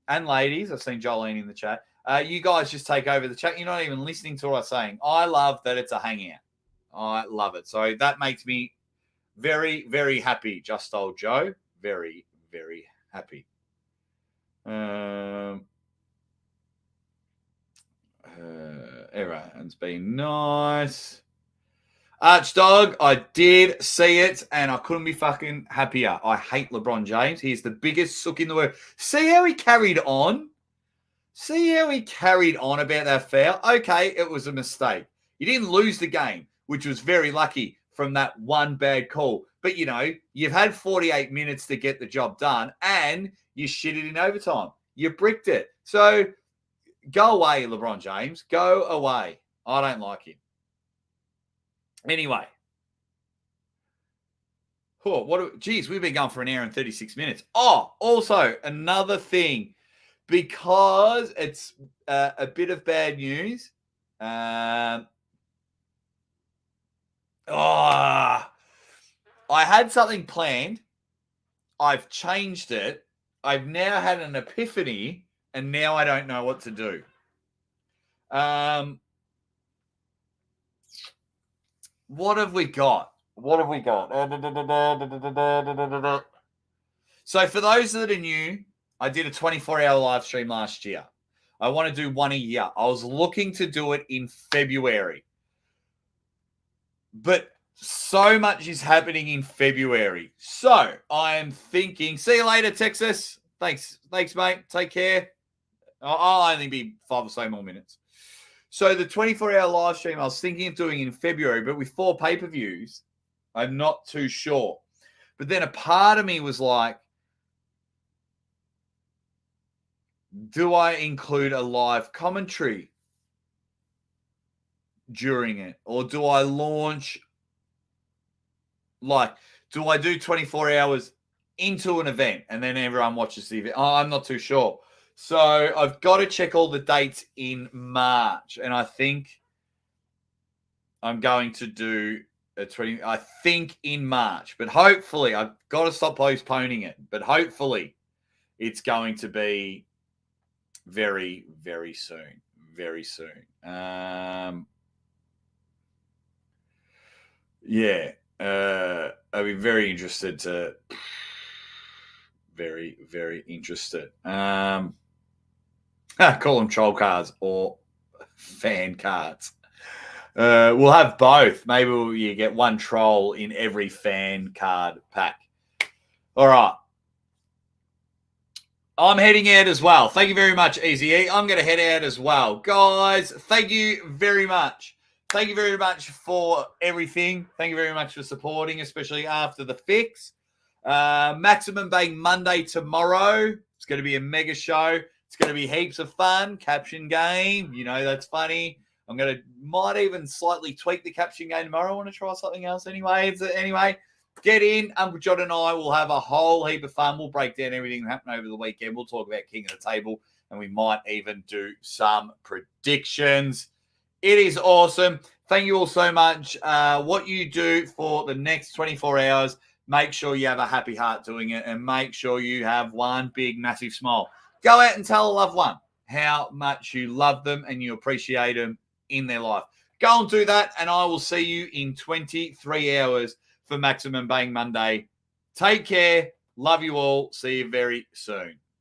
and ladies, I've seen Jolene in the chat, you guys just take over the chat. You're not even listening to what I'm saying. I love that it's a hangout. I love it. So that makes me very, very happy, just old Joe. Very, very happy. Everyone's been nice. Archdog, I did see it, and I couldn't be fucking happier. I hate LeBron James. He's the biggest sook in the world. See how he carried on? See how he carried on about that foul? Okay, it was a mistake. You didn't lose the game, which was very lucky from that one bad call. But, you've had 48 minutes to get the job done, and you shit it in overtime. You bricked it. So go away, LeBron James. Go away. I don't like him. Anyway. We've been going for an hour and 36 minutes. Oh, also another thing, because it's a bit of bad news. I had something planned. I've changed it. I've now had an epiphany, and now I don't know what to do. What have we got? So for those that are new, I did a 24-hour live stream last year. I want to do one a year. I was looking to do it in February. But so much is happening in February. So I am thinking, see you later, Texas. Thanks, mate. Take care. I'll only be 5 or so more minutes. So the 24-hour live stream I was thinking of doing in February, but with 4 pay-per-views, I'm not too sure. But then a part of me was like, do I include a live commentary during it? Or do I launch, do I do 24 hours into an event and then everyone watches the event? I'm not too sure. So I've got to check all the dates in March. And I think I'm going to do in March. But hopefully, I've got to stop postponing it. But hopefully, it's going to be very, very soon. Very soon. Yeah. I'll be very interested to... Very, very interested. Call them troll cards or fan cards. We'll have both. Maybe you get one troll in every fan card pack. All right. I'm heading out as well. Thank you very much, Easy. I'm going to head out as well. Guys, thank you very much. Thank you very much for everything. Thank you very much for supporting, especially after the fix. Maximum Bang Monday tomorrow. It's going to be a mega show. It's going to be heaps of fun. Caption game. That's funny. Might even slightly tweak the caption game tomorrow. I want to try something else anyway. Anyway, get in. Uncle John and I will have a whole heap of fun. We'll break down everything that happened over the weekend. We'll talk about King of the Table, and we might even do some predictions. It is awesome. Thank you all so much. What you do for the next 24 hours, make sure you have a happy heart doing it, and make sure you have one big, massive smile. Go out and tell a loved one how much you love them and you appreciate them in their life. Go and do that, and I will see you in 23 hours for Maximum Bang Monday. Take care. Love you all. See you very soon.